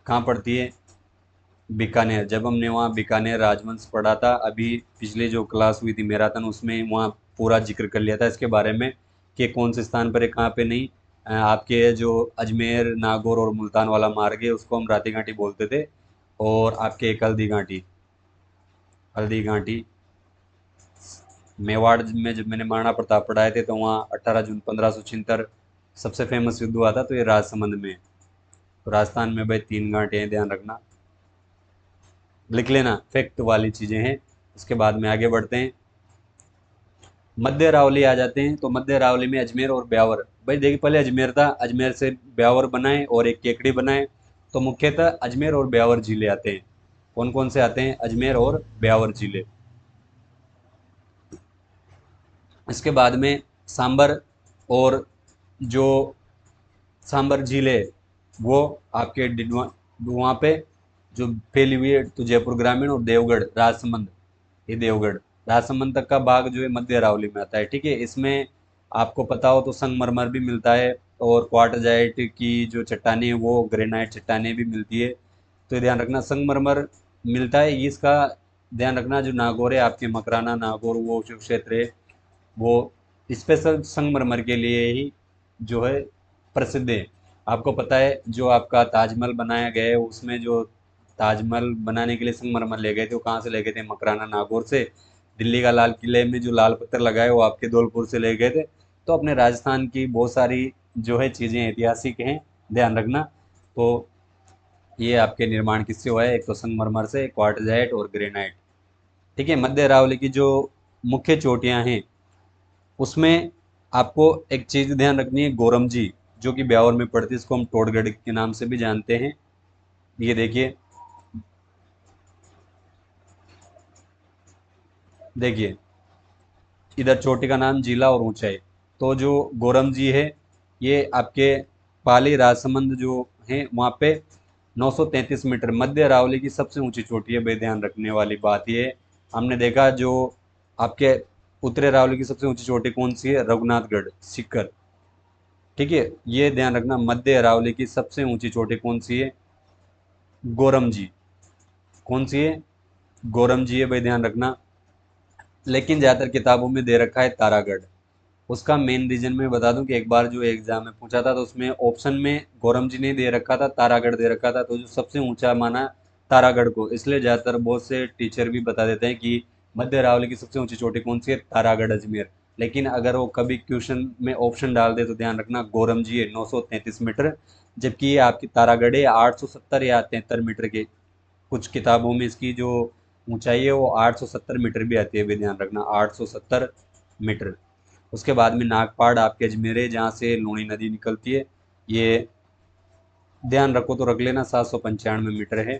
कहाँ पड़ती है? बीकानेर। जब हमने वहाँ बीकानेर राजवंश पढ़ा था अभी, पिछली जो क्लास हुई थी मैराथन, उसमें वहाँ पूरा जिक्र कर लिया था इसके बारे में कि कौन से स्थान पर है, कहाँ पे नहीं। आपके जो अजमेर, नागौर और मुल्तान वाला मार्ग है उसको हम राती घाटी बोलते थे। और आपके एक हल्दी घाटी, हल्दी घाटी मेवाड़ में जब मैंने महाराणा प्रताप पढ़ाए थे तो वहाँ 18 जून 1576 सबसे फेमस युद्ध हुआ था, तो ये राजसमंद में है। तो राजस्थान में भाई तीन घाटे हैं, ध्यान रखना, लिख लेना, फैक्ट वाली चीज़ें हैं। उसके बाद में आगे बढ़ते हैं, मध्य अरावली आ जाते हैं। तो मध्य अरावली में अजमेर और ब्यावर। भाई देखिए, पहले अजमेर था, अजमेर से ब्यावर बनाए और एक केकड़ी बनाए। तो मुख्यतः अजमेर और ब्यावर जिले आते हैं। कौन कौन से आते हैं? अजमेर और ब्यावर जिले। इसके बाद में सांबर, और जो सांबर झील है वो आपके डिडवा, वहाँ पे जो फैली हुई है, तो जयपुर ग्रामीण और देवगढ़ राजसमंद, ये देवगढ़ राजसमंद तक का भाग जो है मध्य अरावली में आता है। ठीक है। इसमें आपको पता हो तो संगमरमर भी मिलता है, और क्वार्टजाइट की जो चट्टानें हैं वो ग्रेनाइट चट्टानें भी मिलती है। तो ध्यान रखना, संगमरमर मिलता है, ये इसका ध्यान रखना। जो नागौर है आपके, मकराना नागौर, वो जो क्षेत्र है वो स्पेशल संगमरमर के लिए ही जो है प्रसिद्ध है। आपको पता है जो आपका ताजमहल बनाया गया है, उसमें जो ताजमहल बनाने के लिए संगमरमर ले गए थे, वो कहाँ से ले गए थे? मकराना नागौर से। दिल्ली का लाल किले में जो लाल पत्थर लगाए वो आपके धौलपुर से ले गए थे। तो अपने राजस्थान की बहुत सारी जो है चीज़ें ऐतिहासिक हैं, ध्यान रखना। तो ये आपके निर्माण किससे हुआ है? एक तो संगमरमर से, क्वार्टजाइट और ग्रेनाइट। ठीक है। मध्य अरावली की जो मुख्य चोटियां हैं उसमें आपको एक चीज़ ध्यान रखनी है, गोरमजी, जो कि ब्यावर में पड़ती है, इसको हम टोडगढ़ के नाम से भी जानते हैं। ये देखिए, देखिए इधर चोटी का नाम जिला और ऊंचाई। तो जो गोरमजी है ये आपके पाली राजसमंद जो है वहाँ पे 933 मीटर, मध्य अरावली की सबसे ऊंची चोटी है। भाई ध्यान रखने वाली बात ये है, हमने देखा जो आपके उत्तरी अरावली की सबसे ऊंची चोटी कौन सी है? रघुनाथगढ़ सीकर। ठीक है। ये ध्यान रखना, मध्य अरावली की सबसे ऊंची चोटी कौन सी है? गोरमजी। कौन सी है? गोरमजी है, भाई ध्यान रखना। लेकिन ज़्यादातर किताबों में दे रखा है तारागढ़। उसका मेन रीजन मैं बता दूं कि एक बार जो एग्जाम में पूछा था तो उसमें ऑप्शन में गोरमजी नहीं दे रखा था, तारागढ़ दे रखा था। तो जो सबसे ऊंचा माना तारागढ़ को, इसलिए ज़्यादातर बहुत से टीचर भी बता देते हैं कि मध्य अरावली की सबसे ऊंची चोटी कौन सी है? तारागढ़ अजमेर। लेकिन अगर वो कभी क्वेश्चन में ऑप्शन डाल दे तो ध्यान रखना, गोरमजी है 933 मीटर, जबकि ये आपकी तारागढ़ है 870 या 73 मीटर के। कुछ किताबों में इसकी जो ऊंचाई है वो 870 मीटर भी आती है, भी ध्यान रखना, 870 मीटर। उसके बाद में नागपाड़ आपके अजमेर है, जहाँ से लूणी नदी निकलती है। ये ध्यान रखो तो रख लेना, 795 मीटर है।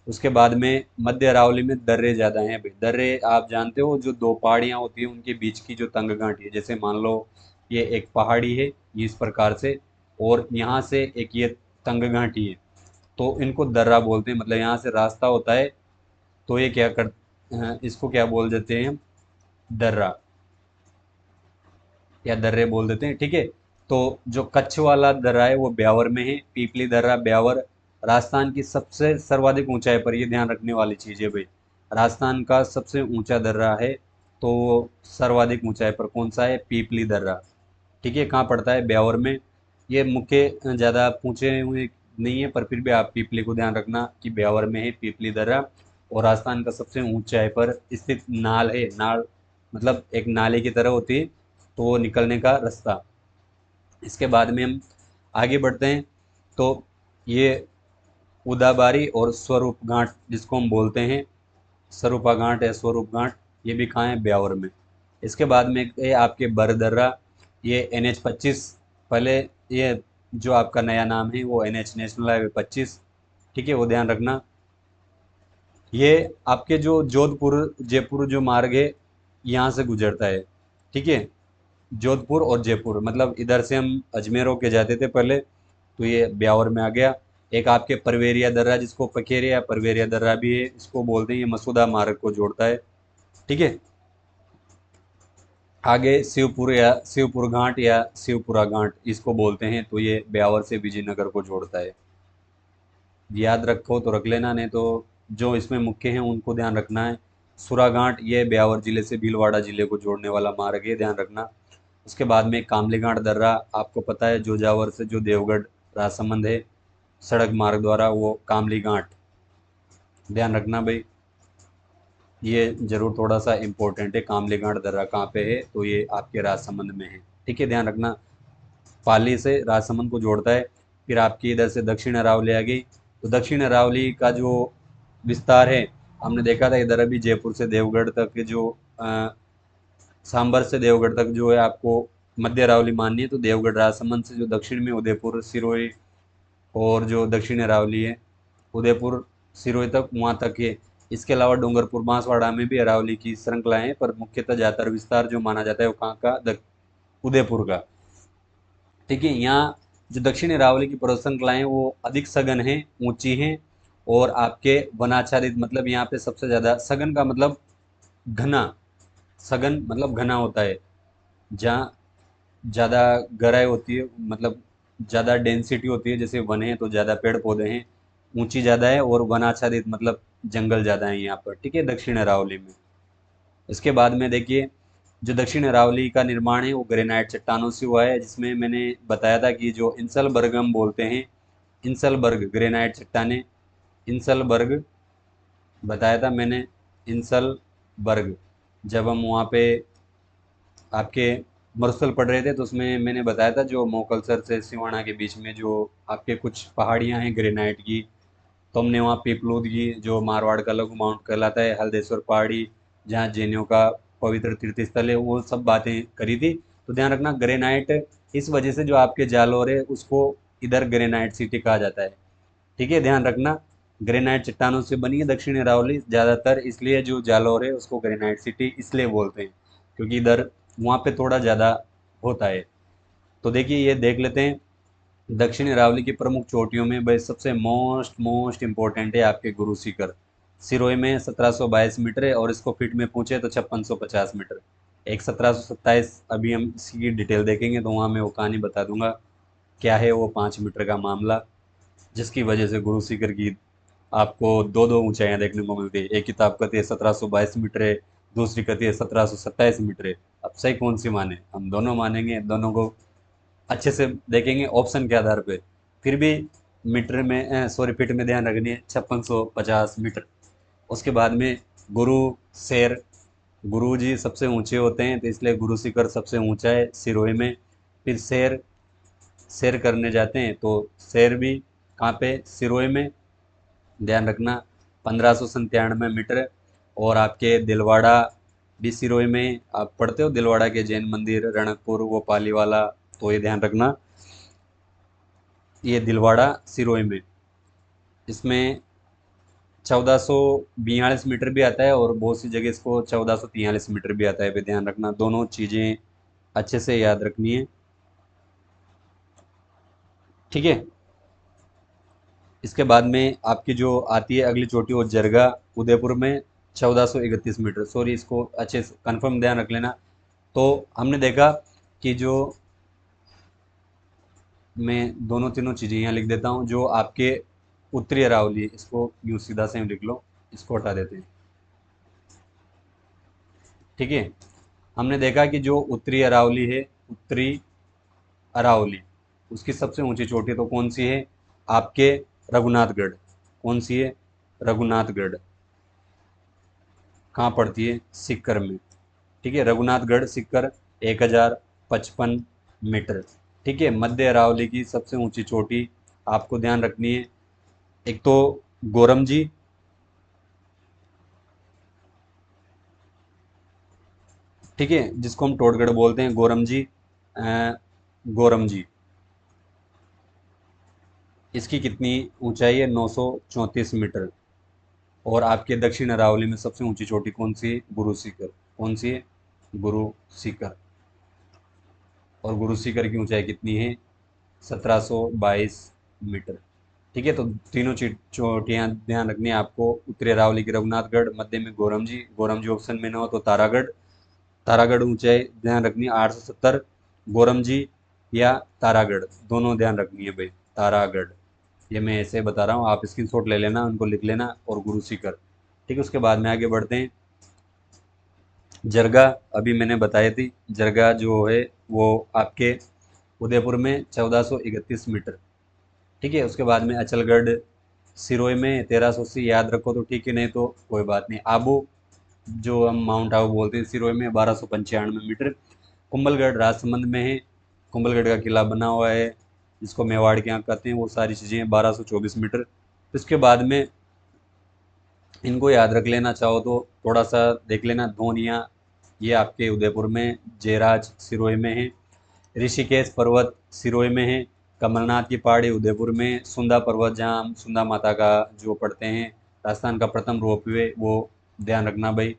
उसके बाद में मध्य अरावली में दर्रे ज़्यादा हैं भाई। दर्रे आप जानते हो, जो दो पहाड़ियाँ होती हैं उनके बीच की जो तंग घाटी है, जैसे मान लो ये एक पहाड़ी है, ये इस प्रकार से, और यहाँ से एक ये तंग घाटी है, तो इनको दर्रा बोलते हैं। मतलब यहाँ से रास्ता होता है, तो ये क्या कर, इसको क्या बोल देते हैं हम? दर्रा, या दर्रे बोल देते हैं। ठीक है। तो जो कच्छ वाला दर्रा है वो ब्यावर में है, पीपली दर्रा ब्यावर। राजस्थान की सबसे सर्वाधिक ऊंचाई पर, ये ध्यान रखने वाली चीज़ है भाई, राजस्थान का सबसे ऊंचा दर्रा है, तो वो सर्वाधिक ऊंचाई पर कौन सा है? पीपली दर्रा। ठीक है। कहाँ पड़ता है? ब्यावर में। ये मुख्य ज़्यादा पूछे हुए नहीं है, पर फिर भी आप पीपली को ध्यान रखना कि ब्यावर में है पीपली दर्रा। और राजस्थान का सबसे ऊंचाई पर स्थित नाल है, नाल मतलब एक नाले की तरह होती है, तो वो निकलने का रास्ता। इसके बाद में हम आगे बढ़ते हैं, तो ये उदाबारी और स्वरूप घाट जिसको हम बोलते हैं, स्वरूपा घाट या स्वरूप घाट, ये भी कहाँ है? ब्यावर में। इसके बाद में है आपके बरदर्रा, ये NH 25, पहले ये जो आपका नया नाम है वो NH नेशनल हाईवे 25। ठीक है, वो ध्यान रखना। ये आपके जो जोधपुर जयपुर जो मार्ग है यहाँ से गुजरता है। ठीक है, जोधपुर और जयपुर, मतलब इधर से हम अजमेर होके जाते थे पहले, तो ये ब्यावर में आ गया। एक आपके परवेरिया दर्रा, जिसको पकेरिया या परवेरिया दर्रा भी है, इसको बोलते हैं, ये मसूदा मार्ग को जोड़ता है। ठीक है, आगे शिवपुर या शिवपुर घाट या शिवपुरा घाट इसको बोलते हैं, तो ये ब्यावर से विजयनगर को जोड़ता है। याद रखो तो रख लेना, नहीं तो जो इसमें मुख्य हैं उनको ध्यान रखना है। सुराघाट ये ब्यावर जिले से भीलवाड़ा जिले को जोड़ने वाला मार्ग है, ध्यान रखना। उसके बाद में कामलीघाट दर्रा, आपको पता है जोजावर से जो देवगढ़ राजसमंद है सड़क मार्ग द्वारा, वो कामलीघाट, ध्यान रखना भाई। ये जरूर थोड़ा सा इम्पोर्टेंट है, कामलीघाट दर्रा कहाँ पे है, तो ये आपके राजसमंद में है। ठीक है, ध्यान रखना। पाली से राजसमंद को जोड़ता है। फिर आपकी इधर से दक्षिण अरावली आ गई, तो दक्षिण अरावली का जो विस्तार है, हमने देखा था इधर अभी जयपुर से देवगढ़ तक के जो सांबर से देवगढ़ तक जो है आपको मध्य अरावली माननी है, तो देवगढ़ राजसमंद से जो दक्षिण में उदयपुर सिरोही, और जो दक्षिण अरावली है उदयपुर सिरोही तक, वहाँ तक है। इसके अलावा डूंगरपुर बांसवाड़ा में भी अरावली की श्रृंखलाएं हैं, पर मुख्यतः ज़्यादातर विस्तार जो माना जाता है वो कहाँ का, उदयपुर का। ठीक है, यहाँ जो दक्षिण अरावली की पर्वत श्रृंखलाएं हैं, वो अधिक सघन हैं, ऊंची हैं, और आपके वनाच्छादित, मतलब यहाँ पे सबसे ज़्यादा सघन का मतलब घना, सघन मतलब घना होता है। जहाँ ज़्यादा गहराई होती है, मतलब ज़्यादा डेंसिटी होती है, जैसे वन है तो ज़्यादा पेड़ पौधे हैं, ऊंची ज़्यादा है, और वनाच्छादित मतलब जंगल ज़्यादा है यहाँ पर। ठीक है, दक्षिण अरावली में। इसके बाद में देखिए, जो दक्षिण अरावली का निर्माण है वो ग्रेनाइट चट्टानों से हुआ है, जिसमें मैंने बताया था कि जो इंसलबर्ग हम बोलते हैं, इंसलबर्ग ग्रेनाइट चट्टाने, इंसलबर्ग बताया था मैंने, इंसलबर्ग। जब हम वहाँ पे आपके मरुस्थल पढ़ रहे थे, तो उसमें मैंने बताया था जो मोकलसर से सिवाना के बीच में जो आपके कुछ पहाड़ियाँ हैं ग्रेनाइट की, तो हमने वहाँ पीपलूद की, जो मारवाड़ का लघु माउंट कहलाता है, हल्देश्वर पहाड़ी जहाँ जैनियों का पवित्र तीर्थ स्थल है, वो सब बातें करी थी। तो ध्यान रखना, ग्रेनाइट इस वजह से जो आपके जालौर है उसको इधर ग्रेनाइट सिटी कहा जाता है। ठीक है, ध्यान रखना, ग्रेनाइट चट्टानों से बनी है दक्षिण अरावली ज़्यादातर, इसलिए जो जालौर है उसको ग्रेनाइट सिटी इसलिए बोलते हैं, क्योंकि इधर वहाँ पे थोड़ा ज़्यादा होता है। तो देखिए, ये देख लेते हैं दक्षिण अरावली की प्रमुख चोटियों में भाई, सबसे मोस्ट मोस्ट इम्पोर्टेंट है आपके गुरु शिखर। सिरोही में 1722 मीटर है, और इसको फीट में पूछे तो 5650 मीटर। एक 1727, अभी हम इसकी डिटेल देखेंगे तो वहाँ मैं वो कहानी बता दूंगा क्या है वो 5 मीटर का मामला, जिसकी वजह से गुरु शिखर की आपको दो दो ऊंचाइयां देखने को मिलती है। एक किताब कहती है 1722 मीटर है, दूसरी कहती है 1727 मीटर है। अब सही कौन सी माने, हम दोनों मानेंगे, दोनों को अच्छे से देखेंगे ऑप्शन के आधार पे। फिर भी मीटर में, सॉरी, फीट में ध्यान रखनी है 5650 मीटर। उसके बाद में गुरु, शेर, गुरु जी सबसे ऊंचे होते हैं, तो इसलिए गुरु शिखर सबसे ऊंचा है सिरोही में। फिर शेर, शेर करने जाते हैं तो शेर भी कहाँ पे, सिरोही में, ध्यान रखना, 1597 मीटर। और आपके दिलवाड़ा भी सिरोही में, आप पढ़ते हो दिलवाड़ा के जैन मंदिर रणकपुर, वो पाली वाला, तो ये ध्यान रखना, ये दिलवाड़ा सिरोही में। इसमें 1442 मीटर भी आता है, और बहुत सी जगह इसको 1443 मीटर भी आता है, पे ध्यान रखना, दोनों चीज़ें अच्छे से याद रखनी है। ठीक है, इसके बाद में आपकी जो आती है अगली चोटी, वो जरगा, उदयपुर में 1431 मीटर। सॉरी, इसको अच्छे से कन्फर्म ध्यान रख लेना। तो हमने देखा कि जो, मैं दोनों तीनों चीज़ें यहाँ लिख देता हूँ, जो आपके उत्तरी अरावली, इसको यूँ सीधा से यूँ लिख लो, इसको हटा देते हैं। ठीक है, हमने देखा कि जो उत्तरी अरावली है, उत्तरी अरावली, उसकी सबसे ऊंची चोटी तो कौन सी है, आपके रघुनाथगढ़। कौन सी है, रघुनाथगढ़। कहाँ पड़ती है, सिक्कर में। ठीक है, रघुनाथगढ़ सिक्कर 1055 मीटर। ठीक है, मध्य अरावली की सबसे ऊंची चोटी आपको ध्यान रखनी है, एक तो गोरमजी, ठीक है, जिसको हम टोटगढ़ बोलते हैं, गोरमजी, गोरमजी, इसकी कितनी ऊंचाई है, 934 मीटर। और आपके दक्षिण अरावली में सबसे ऊंची चोटी कौन सी है? गुरु शिखर। कौन सी है? गुरु शिखर। और गुरु शिखर की ऊंचाई कितनी है? 1722 मीटर। ठीक है, तो तीनों चोटियां ध्यान रखनी है आपको। उत्तरी अरावली की रघुनाथगढ़, मध्य में गोरमजी, गोरमजी ऑप्शन में ना हो तो तारागढ़। तारागढ़ ऊंचाई ध्यान रखनी है 870। गोरमजी या तारागढ़ दोनों ध्यान रखनी है भाई। तारागढ़, ये मैं ऐसे बता रहा हूँ, आप स्क्रीनशॉट ले लेना, उनको लिख लेना। और गुरु शिखर। ठीक है, उसके बाद में आगे बढ़ते हैं। जरगा अभी मैंने बताई थी। जरगा जो है वो आपके उदयपुर में 1431 मीटर। ठीक है, उसके बाद में अचलगढ़ सिरोही में 1380, याद रखो तो ठीक है, नहीं तो कोई बात नहीं। आबू, जो हम माउंट आबू बोलते हैं, सिरोही में 1295 मीटर। कुंभलगढ़ राजसमंद में है। कुंभलगढ़ का किला बना हुआ है, जिसको मेवाड़ के यहाँ कहते हैं। वो सारी चीज़ें 1224 मीटर। इसके बाद में इनको याद रख लेना चाहो तो थोड़ा सा देख लेना। धोनिया, ये आपके उदयपुर में। जयराज सिरोही में है। ऋषिकेश पर्वत सिरोही में है। कमलनाथ की पहाड़ी उदयपुर में। सुंदा पर्वत, जहाँ हम सुंदा माता का जो पढ़ते हैं, राजस्थान का प्रथम रोपवे, वो ध्यान रखना भाई।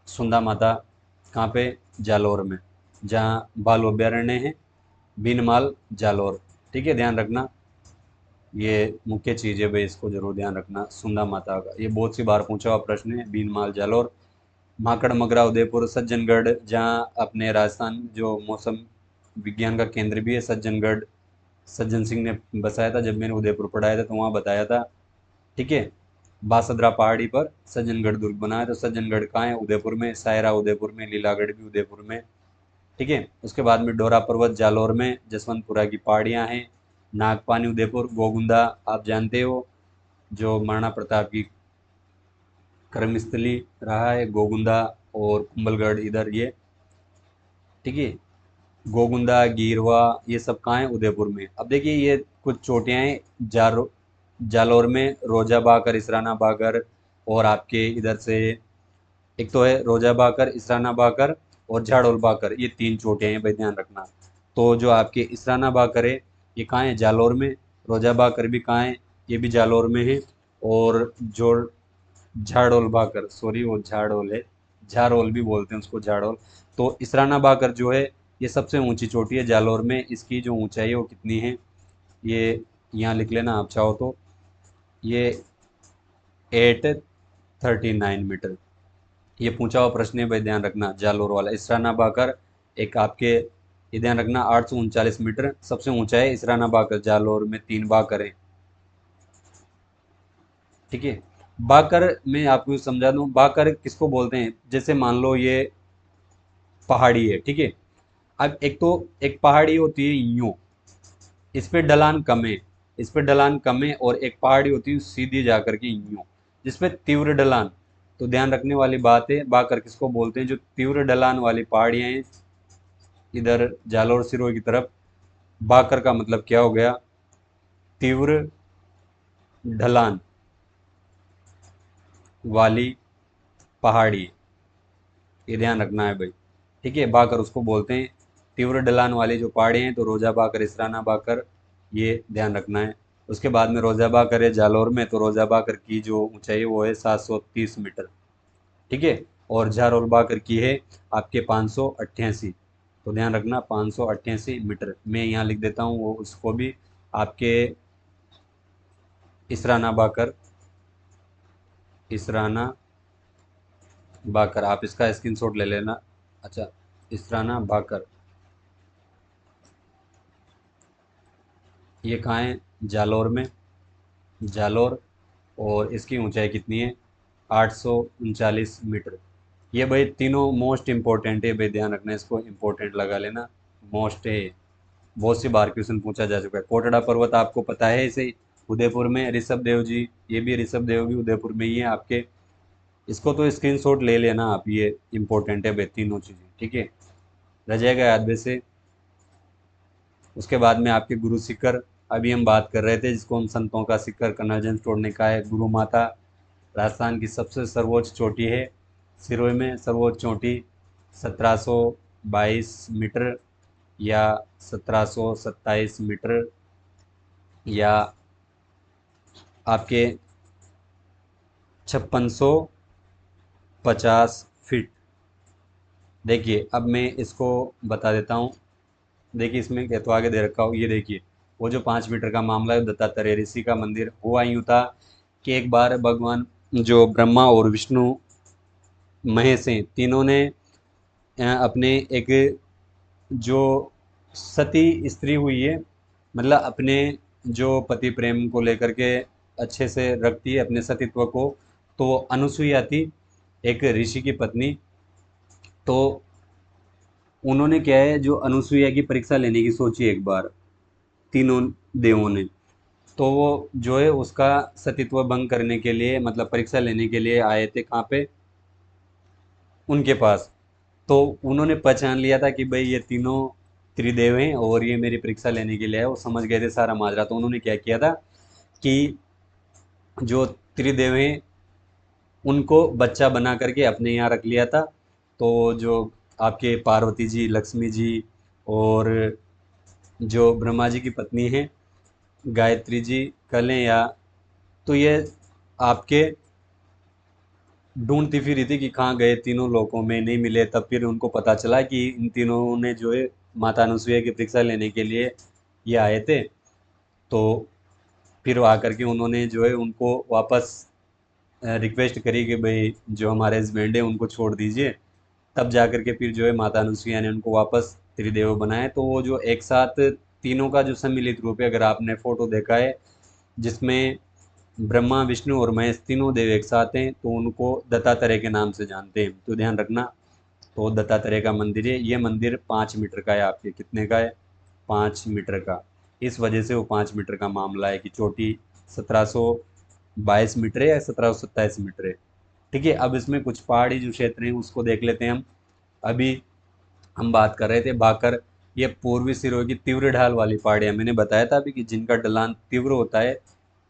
सुंदा माता कहाँ पे? जालौर में, जहाँ बाल अभ्यारण्य है, बीनमाल जालौर। ठीक है, ध्यान रखना। ये मुख्य चीज़ है भाई, इसको जरूर ध्यान रखना। सुंदा माता का ये बहुत सी बार पूछा हुआ प्रश्न है। बीनमाल जालौर। माकड़ मगरा उदयपुर। सज्जनगढ़, जहाँ अपने राजस्थान जो मौसम विज्ञान का केंद्र भी है, सज्जनगढ़, सज्जन सिंह ने बसाया था जब मैंने उदयपुर पढ़ाया था, तो वहाँ बताया था। ठीक है, बासदरा पहाड़ी पर सज्जनगढ़ दुर्ग बना है। तो सज्जनगढ़ कहाँ है? उदयपुर में। सायरा उदयपुर में। लीलागढ़ भी उदयपुर में। ठीक है, उसके बाद में डोरा पर्वत जालौर में। जसवंतपुरा की पहाड़ियाँ हैं। नागपानी उदयपुर। गोगुंदा आप जानते हो, जो महाराणा प्रताप की कर्मस्थली रहा है, गोगुंदा। और कुंभलगढ़ इधर ये। ठीक है, गोगुंदा, गीरवा, ये सब कहाँ है? उदयपुर में। अब देखिए, ये कुछ चोटियाँ हैं। जालौर में रोजा बाकर, इसराना बाकर, और आपके इधर से एक तो है रोजा बाकर, इसराना बाकर और झाड़ोल बाकर, ये तीन चोटियाँ हैं भाई, ध्यान रखना। तो जो आपके इसराना बाकर है, ये कहाँ है? जालौर में। रोजा बाकर भी कहाँ है? ये भी जालौर में है। और जो झाड़ोल बाकर, सॉरी वो झाड़ोल है, झारोल भी बोलते हैं उसको, झाड़ोल। तो इसराना बाकर जो है, ये सबसे ऊंची चोटी है जालौर में। इसकी जो ऊंचाई है वो कितनी है? ये यहाँ लिख लेना आप चाहो तो। ये 839 मीटर। ये पूछा हुआ प्रश्न है भाई, ध्यान रखना। जालोर वाला इसराना बाकर एक आपके, ये ध्यान रखना, 839 मीटर सबसे ऊंचा है इसराना बाकर। जालोर में 3 बाकर है। ठीक है, बाकर मैं आपको समझा दूं, बाकर किसको बोलते हैं। जैसे मान लो ये पहाड़ी है, ठीक है। अब एक तो एक पहाड़ी होती है यूं, इस पे ढलान कम है, इस पे ढलान कम है। और एक पहाड़ी होती है सीधी जाकर के यूं, जिसपे तीव्र ढलान। तो ध्यान रखने वाली बात है, बाकर किसको बोलते हैं? जो तीव्र ढलान वाली पहाड़ियां हैं, इधर जालोर सिरोही की तरफ। बाकर का मतलब क्या हो गया? तीव्र ढलान वाली पहाड़ी, ये ध्यान रखना है भाई। ठीक है, बाकर उसको बोलते हैं। तीव्र ढलान वाली जो पहाड़ी हैं, तो रोजा बाकर, इसराना बाकर, ये ध्यान रखना है। उसके बाद में रोजा बाकर है जालौर में। तो रोजा बाकर की जो ऊंचाई है वो है 730 मीटर। ठीक है, और झारोल बाकर की है आपके 588। तो ध्यान रखना, 588 मीटर। मैं यहाँ लिख देता हूँ वो उसको भी, आपके इसराना बाकर, इसराना बाकर, आप इसका स्क्रीनशॉट ले लेना। अच्छा, इसराना बाकर, ये कहाँ है? जालौर में। जालौर। और इसकी ऊंचाई कितनी है? 839 मीटर। ये भाई तीनों मोस्ट इंपॉर्टेंट है भाई, ध्यान रखना, इसको इंपॉर्टेंट लगा लेना। मोस्ट है, बहुत सी बार क्वेश्चन पूछा जा चुका है। कोटड़ा पर्वत आपको पता है, इसे उदयपुर में। ऋषभ देव जी, ये भी ऋषभ देव भी उदयपुर में ही है आपके। इसको तो स्क्रीनशॉट ले लेना आप, ये इंपॉर्टेंट है भाई तीनों चीज़ें। ठीक है, रह जाएगा याद वैसे। उसके बाद में आपके गुरु शिखर, अभी हम बात कर रहे थे, जिसको हम संतों का शिखर, कर्नल स्टोर ने कहा है। गुरु माता राजस्थान की सबसे सर्वोच्च चोटी है। सिरोही में सर्वोच्च चोटी 1722 मीटर या 1727 मीटर, या आपके 5650 फीट। देखिए अब मैं इसको बता देता हूँ। देखिए इसमें क्या तो आगे दे रखा हो, ये देखिए वो जो 5 मीटर का मामला है दत्तात्रेय ऋषि का मंदिर हुआ यूं था कि एक बार भगवान जो ब्रह्मा और विष्णु महेश हैं तीनों ने अपने एक जो सती स्त्री हुई है, मतलब अपने जो पति प्रेम को लेकर के अच्छे से रखती है अपने सतीत्व को, तो अनुसुईया थी एक ऋषि की पत्नी। तो उन्होंने क्या है जो अनुसुईया की परीक्षा लेने की सोची एक बार तीनों देवों ने। तो वो जो है उसका सतीत्व भंग करने के लिए मतलब परीक्षा लेने के लिए आए थे कहाँ पे, उनके पास। तो उन्होंने पहचान लिया था कि भाई ये तीनों त्रिदेव हैं और ये मेरी परीक्षा लेने के लिए है, वो समझ गए थे सारा माजरा। तो उन्होंने क्या किया था कि जो त्रिदेव हैं उनको बच्चा बना करके अपने यहाँ रख लिया था। तो जो आपके पार्वती जी, लक्ष्मी जी और जो ब्रह्मा जी की पत्नी है गायत्री जी कलें या, तो ये आपके ढूंढती फिरी थी कि कहाँ गए, तीनों लोकों में नहीं मिले। तब फिर उनको पता चला कि इन तीनों ने जो है माता अनुसुईया की परीक्षा लेने के लिए ये आए थे। तो फिर आकर के उन्होंने जो है उनको वापस रिक्वेस्ट करी कि भाई जो हमारे हस्बैंड है उनको छोड़ दीजिए। तब जाकर के फिर जो है माता अनुसुईया ने उनको वापस त्रिदेव बनाए। तो वो जो एक साथ तीनों का जो सम्मिलित रूप है, अगर आपने फोटो देखा है जिसमें ब्रह्मा विष्णु और महेश तीनों देव एक साथ हैं, तो उनको दत्तात्रेय के नाम से जानते हैं, तो ध्यान रखना। तो दत्तात्रेय का मंदिर है, ये मंदिर 5 मीटर का है। आपके कितने का है? 5 मीटर का। इस वजह से वो 5 मीटर का मामला है कि चोटी 1722 मीटर है या 1727 मीटर है। ठीक है, अब इसमें कुछ पहाड़ी जो क्षेत्र हैं उसको देख लेते हैं हम। अभी हम बात कर रहे थे भाकर, ये पूर्वी सिरोही की तीव्र ढाल वाली पहाड़ियाँ मैंने बताया था अभी कि जिनका ढलान तीव्र होता है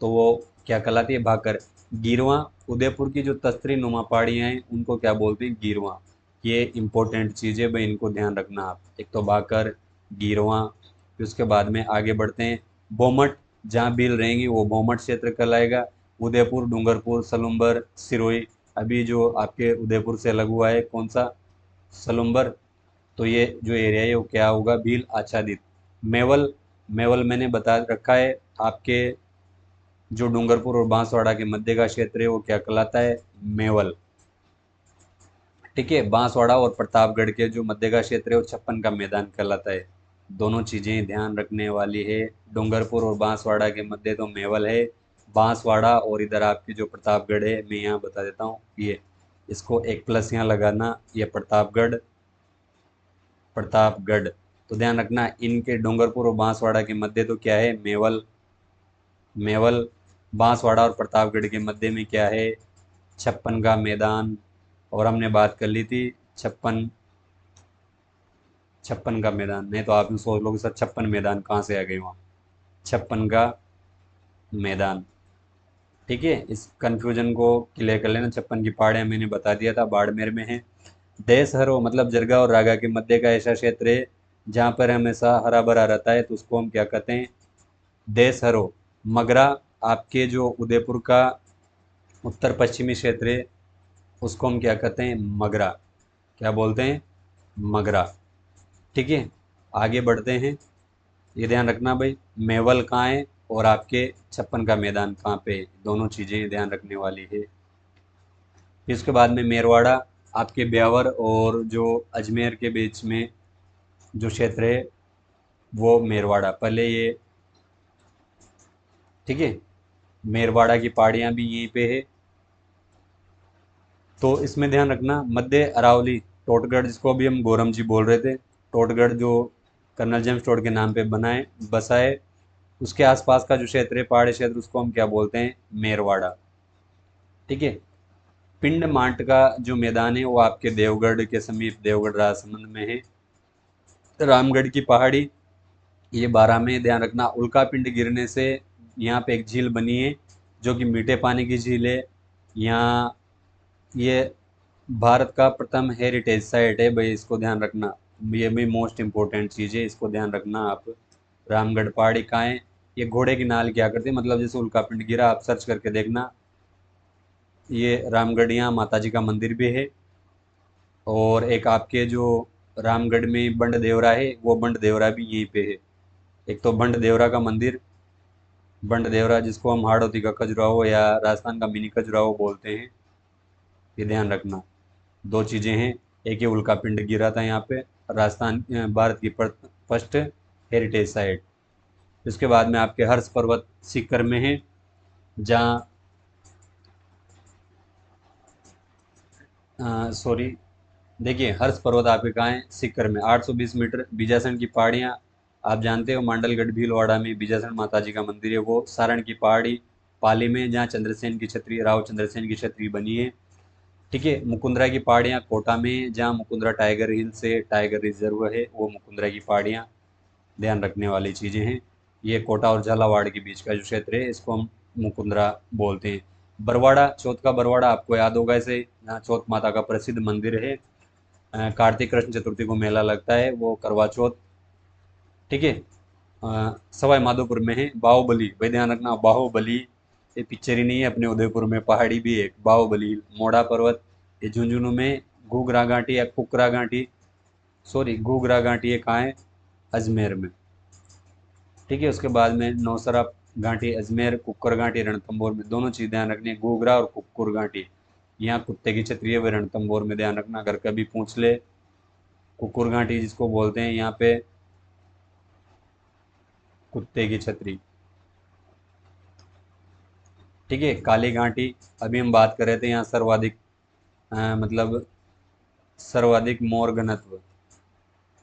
तो वो क्या कहलाती है? भाकर। गिरवा, उदयपुर की जो तस्तरी नुमा पहाड़ियाँ हैं उनको क्या बोलते हैं? गिरवा। ये इंपॉर्टेंट चीज़ है भाई, इनको ध्यान रखना आप। एक तो भाकर, गिरवा, फिर उसके बाद में आगे बढ़ते हैं बोमट, जहाँ भील रहेंगी वो बोमट क्षेत्र कहलाएगा। उदयपुर, डूंगरपुर, सलुम्बर, सिरोही। अभी जो आपके उदयपुर से अलग हुआ है कौन सा? सलुम्बर। तो ये जो एरिया है वो क्या होगा? भील आच्छादित। मेवल, मेवल मैंने बता रखा है आपके जो डूंगरपुर और बांसवाड़ा के मध्य का क्षेत्र है वो क्या कहलाता है? मेवल। ठीक है, बांसवाड़ा और प्रतापगढ़ के जो मध्य का क्षेत्र है वो छप्पन का मैदान कहलाता है। दोनों चीजें ध्यान रखने वाली है। डूंगरपुर और बांसवाड़ा के मध्य तो मेवल है, बांसवाड़ा और इधर आपकी जो प्रतापगढ़ है मैं यहाँ बता देता हूँ ये, इसको एक प्लस यहाँ लगाना, ये प्रतापगढ़, प्रतापगढ़। तो ध्यान रखना इनके डूंगरपुर और बांसवाड़ा के मध्य तो क्या है? मेवल, मेवल। बांसवाड़ा और प्रतापगढ़ के मध्य में क्या है? छप्पन का मैदान। और हमने बात कर ली थी छप्पन, छप्पन का मैदान। नहीं तो आप यूँ सोच लो कि सर छप्पन मैदान कहाँ से आ गए वहाँ, छप्पन का मैदान। ठीक है, इस कंफ्यूजन को क्लियर कर लेना। छप्पन की पहाड़ियाँ मैंने बता दिया था बाड़मेर में है। देशहरो मतलब जरगा और रागा के मध्य का ऐसा क्षेत्र है जहाँ पर हमेशा हरा भरा रहता है, तो उसको हम क्या कहते हैं? देशहरो। मगरा, आपके जो उदयपुर का उत्तर पश्चिमी क्षेत्र है उसको हम क्या कहते हैं? मगरा। क्या बोलते हैं? मगरा। ठीक है, आगे बढ़ते हैं। ये ध्यान रखना भाई, मेवल कहाँ है और आपके छप्पन का मैदान कहाँ पे है, दोनों चीज़ें ध्यान रखने वाली है। फिर उसके बाद में मेरवाड़ा, आपके ब्यावर और जो अजमेर के बीच में जो क्षेत्र है वो मेरवाड़ा। पहले ये, ठीक है, मेरवाड़ा की पहाड़ियाँ भी यहीं पे है। तो इसमें ध्यान रखना मध्य अरावली, टोटगढ़ जिसको अभी हम गोरम जी बोल रहे थे, टोटगढ़ जो कर्नल जेम्स टोड के नाम पे बनाए बसा है, उसके आसपास का जो क्षेत्र है पहाड़ी क्षेत्र उसको हम क्या बोलते हैं? मेरवाड़ा। ठीक है, पिंड मांट का जो मैदान है वो आपके देवगढ़ के समीप, देवगढ़ राजसमंद में है। रामगढ़ की पहाड़ी, ये 12 में। ध्यान रखना उल्का पिंड गिरने से यहाँ पे एक झील बनी है जो कि मीठे पानी की झील है। यहाँ ये भारत का प्रथम हेरिटेज साइट है भाई, इसको ध्यान रखना। ये भी मोस्ट इम्पोर्टेंट चीज़ है, इसको ध्यान रखना आप। रामगढ़ पहाड़ी कहाँ है? ये घोड़े की नाल क्या करती है, मतलब जैसे उल्का पिंड गिरा, आप सर्च करके देखना। ये रामगढ़, यहाँ माता जी का मंदिर भी है। और एक आपके जो रामगढ़ में बंड देवरा है, वो बंड देवरा भी यहीं पे है। एक तो बंड देवरा का मंदिर, बंड देवरा जिसको हम हाड़ौती का खजुराहो या राजस्थान का मिनी खजुराहो बोलते हैं, ये ध्यान रखना। दो चीज़ें हैं, एक ये उल्का पिंड गिरा था यहाँ पे, राजस्थान भारत की फर्स्ट हेरिटेज साइट। इसके बाद में आपके हर्ष पर्वत सीकर में है, जहाँ सॉरी, देखिए हर्ष पर्वत आपके कहाँ है, सीकर में 820 मीटर। बीजासन की पहाड़ियाँ आप जानते हो, मांडलगढ़ भीलवाड़ा में बीजासन माता जी का मंदिर है, वो सारण की पहाड़ी पाली में, जहाँ चंद्रसेन की छतरी, राव चंद्रसेन की छतरी बनी है। ठीक है, मुकुंदरा की पहाड़ियाँ कोटा में, जहाँ मुकुंदरा टाइगर हिल से टाइगर रिजर्व है, वो मुकुंदरा की पहाड़ियाँ ध्यान रखने वाली चीज़ें हैं। ये कोटा और झालावाड़ के बीच का जो क्षेत्र है, इसको हम मुकुंदरा बोलते हैं। बरवाड़ा, चौथ का बरवाड़ा आपको याद होगा इसे, यहाँ चौथ माता का प्रसिद्ध मंदिर है। कार्तिक कृष्ण चतुर्थी को मेला लगता है, वो करवा चौथ। ठीक है, सवाई माधोपुर में है बाहुबली, भाई ध्यान रखना, बाहुबली ये पिक्चर ही नहीं है, अपने उदयपुर में पहाड़ी भी है एक, बाहुबली। मोड़ा पर्वत ये झुंझुनू में, घूघरा घाटी या कुकरा घाटी, सॉरी घूघरा घाटी ये कहाँ है, अजमेर में। ठीक है, उसके बाद में नौसरा घाटी अजमेर, कुक्कर घाटी रणथंभौर में। दोनों चीज़ ध्यान रखनी है, घूघरा और कुक्कुर घाटी। यहाँ कुत्ते की छतरी है, वे रणथंभौर में, ध्यान रखना, अगर कभी पूछ ले। कुक्कुर घाटी जिसको बोलते हैं यहाँ पे कुत्ते की छतरी। ठीक है, काली घाटी, अभी हम बात कर रहे थे, यहाँ सर्वाधिक मतलब सर्वाधिक मोर घनत्व,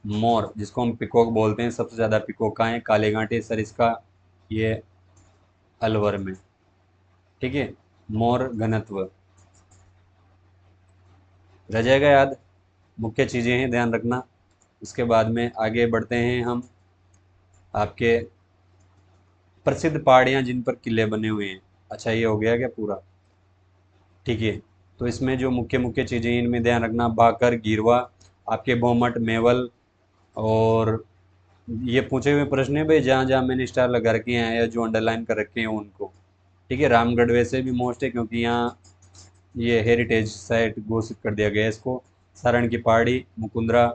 मोर जिसको हम पिकॉक बोलते हैं, सबसे ज़्यादा पिकॉक कहाँ है, काली घाटी सरिस्का, ये अलवर में। ठीक है, मोर घनत्व रह जाएगा याद, मुख्य चीज़ें हैं ध्यान रखना। इसके बाद में आगे बढ़ते हैं हम, आपके प्रसिद्ध पहाड़ियाँ जिन पर किले बने हुए हैं। अच्छा, ये हो गया क्या पूरा? ठीक है, तो इसमें जो मुख्य मुख्य चीज़ें हैं, इनमें ध्यान रखना, भाकर, गिरवा, आपके बोमट, मेवल। और ये पूछे हुए प्रश्न है भाई, जहाँ जहाँ मैंने स्टार लगा रखे हैं या जो अंडरलाइन कर रखे हैं उनको। ठीक है, रामगढ़ वैसे भी मोस्ट है, क्योंकि यहाँ ये हेरिटेज साइट घोषित कर दिया गया है इसको। सारण की पहाड़ी, मुकुंदरा,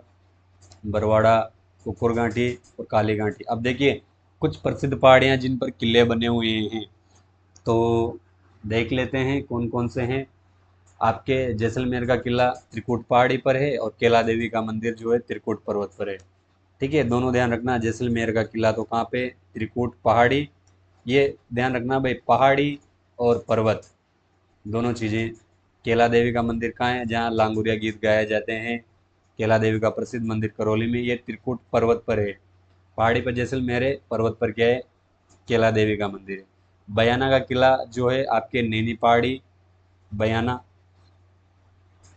बरवाड़ा, कुकुर घाटी और काली घाटी। अब देखिए कुछ प्रसिद्ध पहाड़ियाँ जिन पर किले बने हुए हैं, तो देख लेते हैं कौन कौन से हैं। आपके जैसलमेर का किला त्रिकूट पहाड़ी पर है, और कैला देवी का मंदिर जो है त्रिकूट पर्वत पर है। ठीक है, दोनों ध्यान रखना, जैसलमेर का किला तो कहाँ पे, त्रिकूट पहाड़ी। ये ध्यान रखना भाई, पहाड़ी और पर्वत दोनों चीज़ें। कैला देवी का मंदिर कहाँ है, जहाँ लांगुरिया गीत गाए जाते हैं, कैला देवी का प्रसिद्ध मंदिर करौली में, ये त्रिकूट पर्वत पर है। पहाड़ी पर जैसलमेर है, पर्वत पर क्या है, कैला देवी का मंदिर है। बयाना का किला जो है आपके नैनी पहाड़ी, बयाना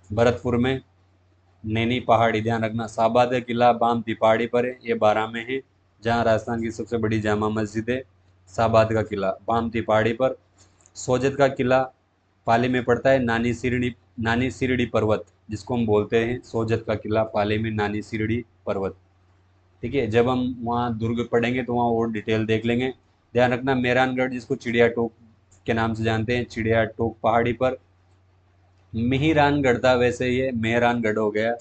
भरतपुर में, नैनी पहाड़ी ध्यान रखना। साबाद का किला बामती पहाड़ी पर है, ये बारां में है, जहाँ राजस्थान की सबसे बड़ी जामा मस्जिद है। साबाद का किला बामती पहाड़ी पर। सोजत का किला पाली में पड़ता है, नानी सिरड़ी पर्वत जिसको हम बोलते हैं, सोजत का किला पाली में, नानी सिरड़ी पर्वत। ठीक है, जब हम वहाँ दुर्ग पढ़ेंगे तो वहाँ और डिटेल देख लेंगे। ध्यान रखना, मेहरानगढ़ जिसको चिड़िया टोक के नाम से जानते हैं, चिड़िया टोक पहाड़ी पर। मिहिरानगढ़ था वैसे, ये मेहरानगढ़ हो गया।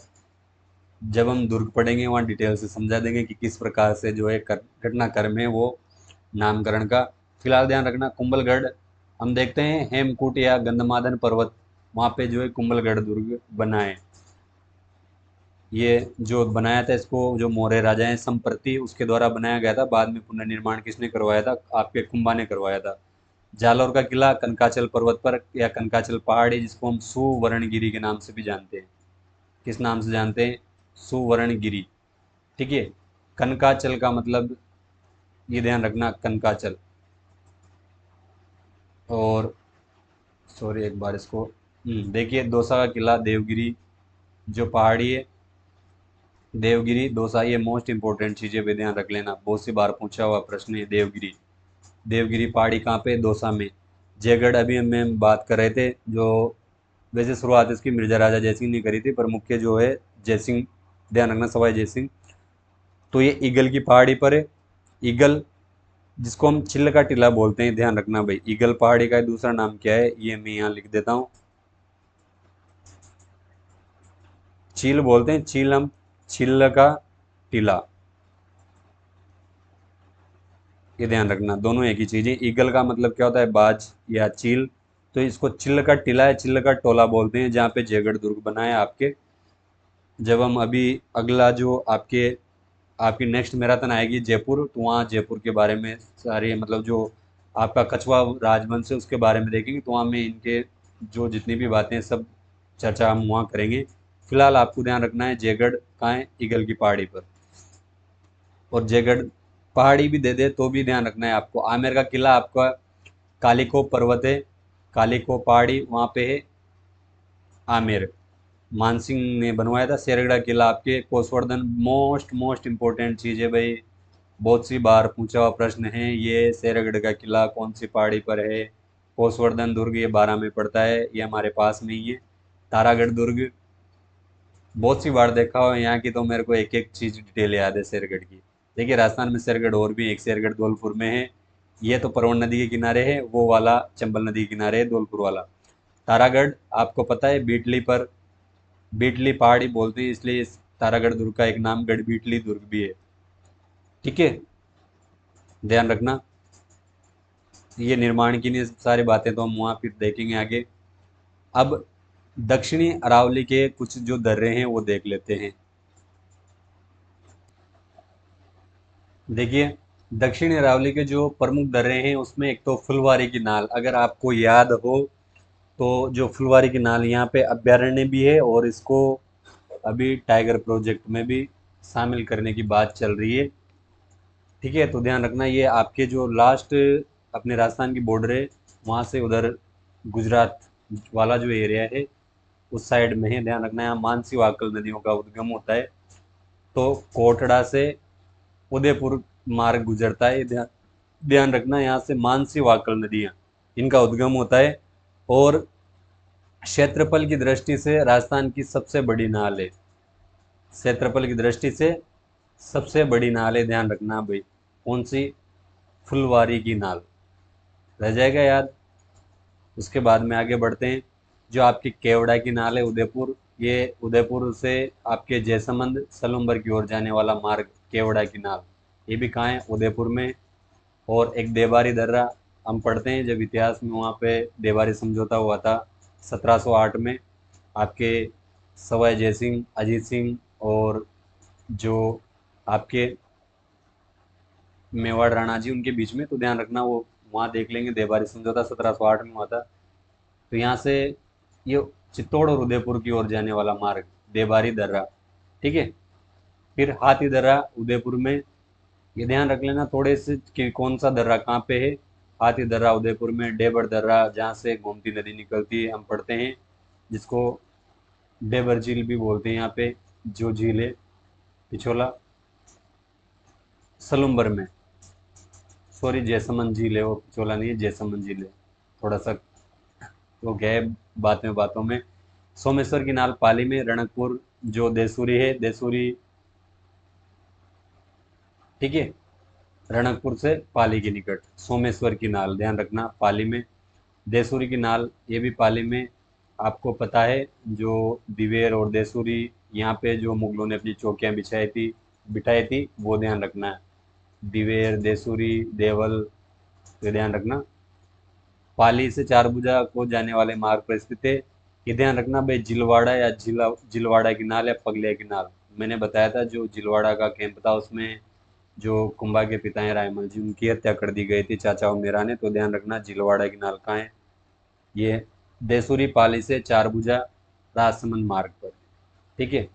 जब हम दुर्ग पढ़ेंगे वहाँ डिटेल से समझा देंगे कि किस प्रकार से जो है घटनाक्रम है वो नामकरण का। फिलहाल ध्यान रखना, कुंभलगढ़ हम देखते हैं, हेमकूट या गंधमादन पर्वत, वहाँ पे जो है कुंभलगढ़ दुर्ग बना है। ये जो बनाया था इसको, जो मौर्य राजा हैं संप्रति, उसके द्वारा बनाया गया था। बाद में पुनर्निर्माण किसने करवाया था, आपके कुंभा ने करवाया था। जालौर का किला कनकाचल पर्वत पर या कनकाचल पहाड़ी, जिसको हम सुवर्णगिरी के नाम से भी जानते हैं। किस नाम से जानते हैं, सुवर्णगिरी। ठीक है, कनकाचल का मतलब, ये ध्यान रखना, कनकाचल। और सॉरी, एक बार इसको देखिए, दौसा का किला देवगिरी जो पहाड़ी है, देवगिरी दौसा, ये मोस्ट इंपॉर्टेंट चीज़ें भी ध्यान रख लेना, बहुत सी बार पूछा हुआ प्रश्न है। देवगिरी, देवगिरी पहाड़ी कहाँ पे, दौसा में। जयगढ़ अभी हम बात कर रहे थे, जो वैसे शुरुआत इसकी मिर्जा राजा जयसिंह ने करी थी, पर मुख्य जो है जयसिंह, ध्यान रखना, सवाई जयसिंह। तो ये ईगल की पहाड़ी पर है, ईगल जिसको हम चिल्ल का टीला बोलते हैं, ध्यान रखना भाई। ईगल पहाड़ी का दूसरा नाम क्या है, ये मैं यहाँ लिख देता हूँ, चील बोलते हैं, चील हम चिल्ल का टीला, ये ध्यान रखना, दोनों एक ही चीज है। ईगल का मतलब क्या होता है, बाज या चील, तो इसको चिल्ल का टीला या चिल्ल का टोला बोलते हैं, जहाँ पे जयगढ़ दुर्ग बना है आपके। जब हम अभी अगला जो आपके आपकी नेक्स्ट मैराथन आएगी जयपुर, तो वहाँ जयपुर के बारे में सारी मतलब जो आपका कछवा राजवंश है उसके बारे में देखेंगे, तो वहाँ में इनके जो जितनी भी बातें हैं सब चर्चा हम वहाँ करेंगे। फिलहाल आपको ध्यान रखना है जयगढ़ कहाँ है, ईगल की पहाड़ी पर। और जयगढ़ पहाड़ी भी दे दे तो भी ध्यान रखना है आपको। आमेर का किला आपका कालिको पर्वत है, कालिको पहाड़ी वहाँ पे है आमेर, मानसिंह ने बनवाया था। शेरगढ़ किला आपके कोसवर्धन, मोस्ट मोस्ट इम्पोर्टेंट चीज़ है भाई, बहुत सी बार पूछा हुआ प्रश्न है ये, शेरगढ़ का किला कौन सी पहाड़ी पर है। कोसवर्धन दुर्ग ये 12 में पड़ता है, ये हमारे पास में ही है। तारागढ़ दुर्ग बहुत सी बार देखा हो यहाँ की, तो मेरे को एक एक चीज़ डिटेल याद है शेरगढ़ की। देखिए राजस्थान में शेरगढ़ और भी एक शेरगढ़ धौलपुर में है, ये तो परवन नदी के किनारे है, वो वाला चंबल नदी के किनारे है धौलपुर वाला। तारागढ़ आपको पता है बीटली पर, बीटली पहाड़ी बोलते हैं, इसलिए इस तारागढ़ दुर्ग का एक नाम गढ़ बीटली दुर्ग भी है। ठीक है, ध्यान रखना। ये निर्माण की नहीं सारी बातें तो हम वहाँ फिर देखेंगे आगे। अब दक्षिणी अरावली के कुछ जो दर्रे हैं वो देख लेते हैं। देखिए दक्षिणी अरावली के जो प्रमुख दर्रे हैं उसमें एक तो फुलवारी की नाल, अगर आपको याद हो तो जो फुलवारी की नाल यहाँ पे अभ्यारण्य भी है, और इसको अभी टाइगर प्रोजेक्ट में भी शामिल करने की बात चल रही है। ठीक है, तो ध्यान रखना ये आपके जो लास्ट अपने राजस्थान की बॉर्डर है वहाँ से उधर गुजरात वाला जो एरिया है उस साइड में है। ध्यान रखना यहाँ मानसी वाकल नदियों का उद्गम होता है, तो कोटड़ा से उदयपुर मार्ग गुजरता है। ध्यान ध्यान रखना यहाँ से मानसी वाकल नदियाँ इनका उद्गम होता है, और क्षेत्रफल की दृष्टि से राजस्थान की सबसे बड़ी नाल है। क्षेत्रफल की दृष्टि से सबसे बड़ी नाल है, ध्यान रखना भाई, कौन सी, फुलवारी की नाल, रह जाएगा याद। उसके बाद में आगे बढ़ते हैं, जो आपकी केवड़ा की नाल है उदयपुर, ये उदयपुर से आपके जयसमंद सलूम्बर की ओर जाने वाला मार्ग केवड़ा की नाल, ये भी कहाँ है, उदयपुर में। और एक देबारी दर्रा, हम पढ़ते हैं जब इतिहास में, वहाँ पे देबारी समझौता हुआ था 1708 में, आपके सवाई जयसिंह, अजीत सिंह और जो आपके मेवाड़ राणा जी उनके बीच में, तो ध्यान रखना वो वहाँ देख लेंगे, देबारी समझौता 1708 में हुआ था। तो यहाँ से ये चित्तौड़ और उदयपुर की ओर जाने वाला मार्ग देबारी दर्रा। ठीक है, फिर हाथी दर्रा उदयपुर में, ये ध्यान रख लेना थोड़े से कि कौन सा दर्रा कहाँ पे है। हाथी दर्रा उदयपुर में, डेबर दर्रा जहाँ से गोमती नदी निकलती है हम पढ़ते हैं, जिसको डेबर झील भी बोलते हैं यहाँ पे, जो झील है पिछोला सलूम्बर में, सॉरी जयसमंद झील है वो, पिछोला नहीं है, जयसमंद झील है, थोड़ा सा तो गए बातों में। सोमेश्वर की नाल पाली में, रणकपुर जो देसूरी है, देसूरी, ठीक है, रणकपुर से पाली के निकट सोमेश्वर की नाल, ध्यान रखना पाली में। देसूरी की नाल ये भी पाली में, आपको पता है जो दिवेर और देसूरी यहाँ पे जो मुगलों ने अपनी चौकियाँ बिठाई थी वो ध्यान रखना है, दिवेर देसूरी देवल, तो ध्यान रखना। पाली से चारभुजा को जाने वाले मार्ग पर स्थित है, ये ध्यान रखना भाई, जिलवाड़ा या जिलवाड़ा की नाल या पगलिया की नाल। मैंने बताया था जो जिलवाड़ा का कैंप था उसमें जो कुंभा के पिता हैं रायमल जी, उनकी हत्या कर दी गई थी चाचा और मेरा ने, तो ध्यान रखना जिलवाड़ा की नाल कहाँ है, ये देसूरी पाली से चारभुजा राजसमंद मार्ग पर। ठीक है,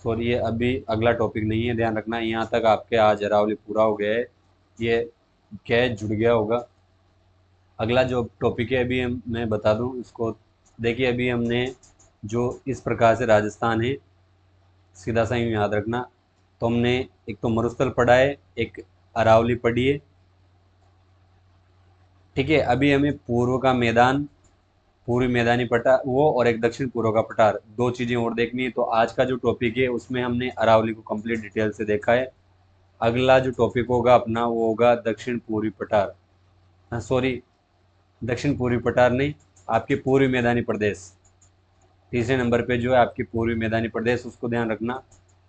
सॉरी ये अभी अगला टॉपिक नहीं है, ध्यान रखना। यहाँ तक आपके आज अरावली पूरा हो गया है, ये क्या है, जुड़ गया होगा। अगला जो टॉपिक है अभी मैं बता दूं इसको। देखिए अभी हमने जो इस प्रकार से राजस्थान है सीधा सा यूँ याद रखना, तो हमने एक तो मरुस्थल पढ़ा है, एक अरावली पढ़ी है। ठीक है, अभी हमें पूर्व का मैदान, पूर्वी मैदानी पठार वो, और एक दक्षिण पूर्व का पठार, दो चीज़ें और देखनी है। तो आज का जो टॉपिक है उसमें हमने अरावली को कंप्लीट डिटेल से देखा है। अगला जो टॉपिक होगा अपना वो होगा दक्षिण पूर्वी पठार, हाँ सॉरी, दक्षिण पूर्वी पठार नहीं, आपके पूर्वी मैदानी प्रदेश, तीसरे नंबर पे जो है आपकी पूर्वी मैदानी प्रदेश, उसको ध्यान रखना।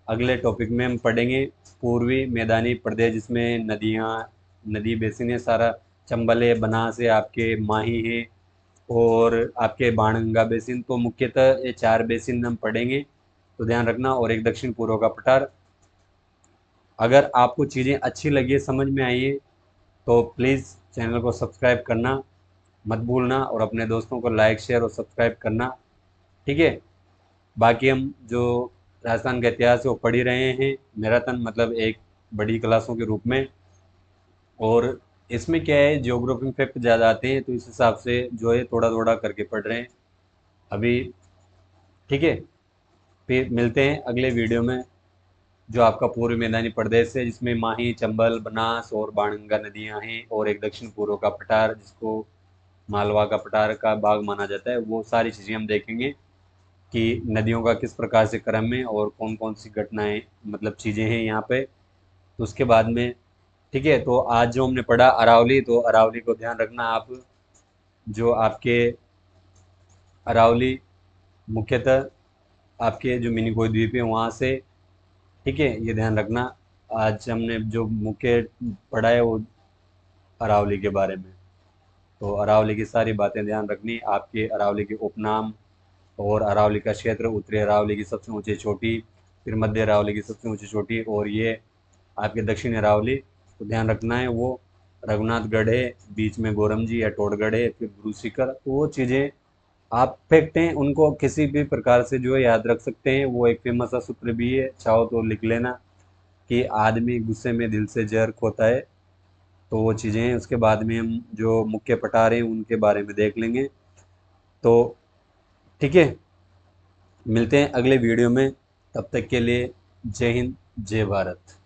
अगले टॉपिक में हम पढ़ेंगे पूर्वी मैदानी प्रदेश, जिसमें नदियाँ, नदी बेसिन है सारा, चंबल है, बनास है, आपके माही है और आपके बाणगंगा बेसिन। तो मुख्यतः ये 4 बेसिन हम पढ़ेंगे, तो ध्यान रखना। और एक दक्षिण पूर्व का पठार। अगर आपको चीज़ें अच्छी लगी, समझ में आई है, तो प्लीज़ चैनल को सब्सक्राइब करना मत भूलना और अपने दोस्तों को लाइक शेयर और सब्सक्राइब करना। ठीक है। बाकी हम जो राजस्थान का इतिहास है वो पढ़ ही रहे हैं मैराथन, मतलब एक बड़ी क्लासों के रूप में। और इसमें क्या है, ज्योग्राफी में फैक्ट ज़्यादा आते हैं, तो इस हिसाब से जो है थोड़ा थोड़ा करके पढ़ रहे हैं अभी। ठीक है। फिर मिलते हैं अगले वीडियो में, जो आपका पूर्व मैदानी प्रदेश है, जिसमें माही, चंबल, बनास और बाणगंगा नदियां हैं, और एक दक्षिण पूर्व का पठार, जिसको मालवा का पठार का भाग माना जाता है। वो सारी चीज़ें हम देखेंगे कि नदियों का किस प्रकार से क्रम है और कौन कौन सी घटनाएं, मतलब चीज़ें हैं यहाँ पे। तो उसके बाद में, ठीक है। तो आज जो हमने पढ़ा अरावली, तो अरावली को ध्यान रखना आप। जो आपके अरावली मुख्यतः आपके जो मिनी कोई द्वीप है वहाँ से, ठीक है, ये ध्यान रखना। आज हमने जो मुख्य पढ़ा है वो अरावली के बारे में। तो अरावली की सारी बातें ध्यान रखनी, आपके अरावली के उपनाम और अरावली का क्षेत्र, उत्तरी अरावली की सबसे ऊंची चोटी, फिर मध्य अरावली की सबसे ऊंची चोटी, और ये आपके दक्षिण अरावली। तो ध्यान रखना है वो रघुनाथगढ़ है, बीच में गोरमजी या टोडगढ़ है, फिर गुरु शिखर। तो वो चीज़ें आप फैक्ट हैं, उनको किसी भी प्रकार से जो है याद रख सकते हैं। वो एक फेमस सा सूत्र भी है, चाहो तो लिख लेना, कि आदमी गुस्से में दिल से जहर खोता है। तो वो चीज़ें हैं। उसके बाद में हम जो मुख्य पठार हैं उनके बारे में देख लेंगे। तो ठीक है, मिलते हैं अगले वीडियो में। तब तक के लिए जय हिंद, जय भारत।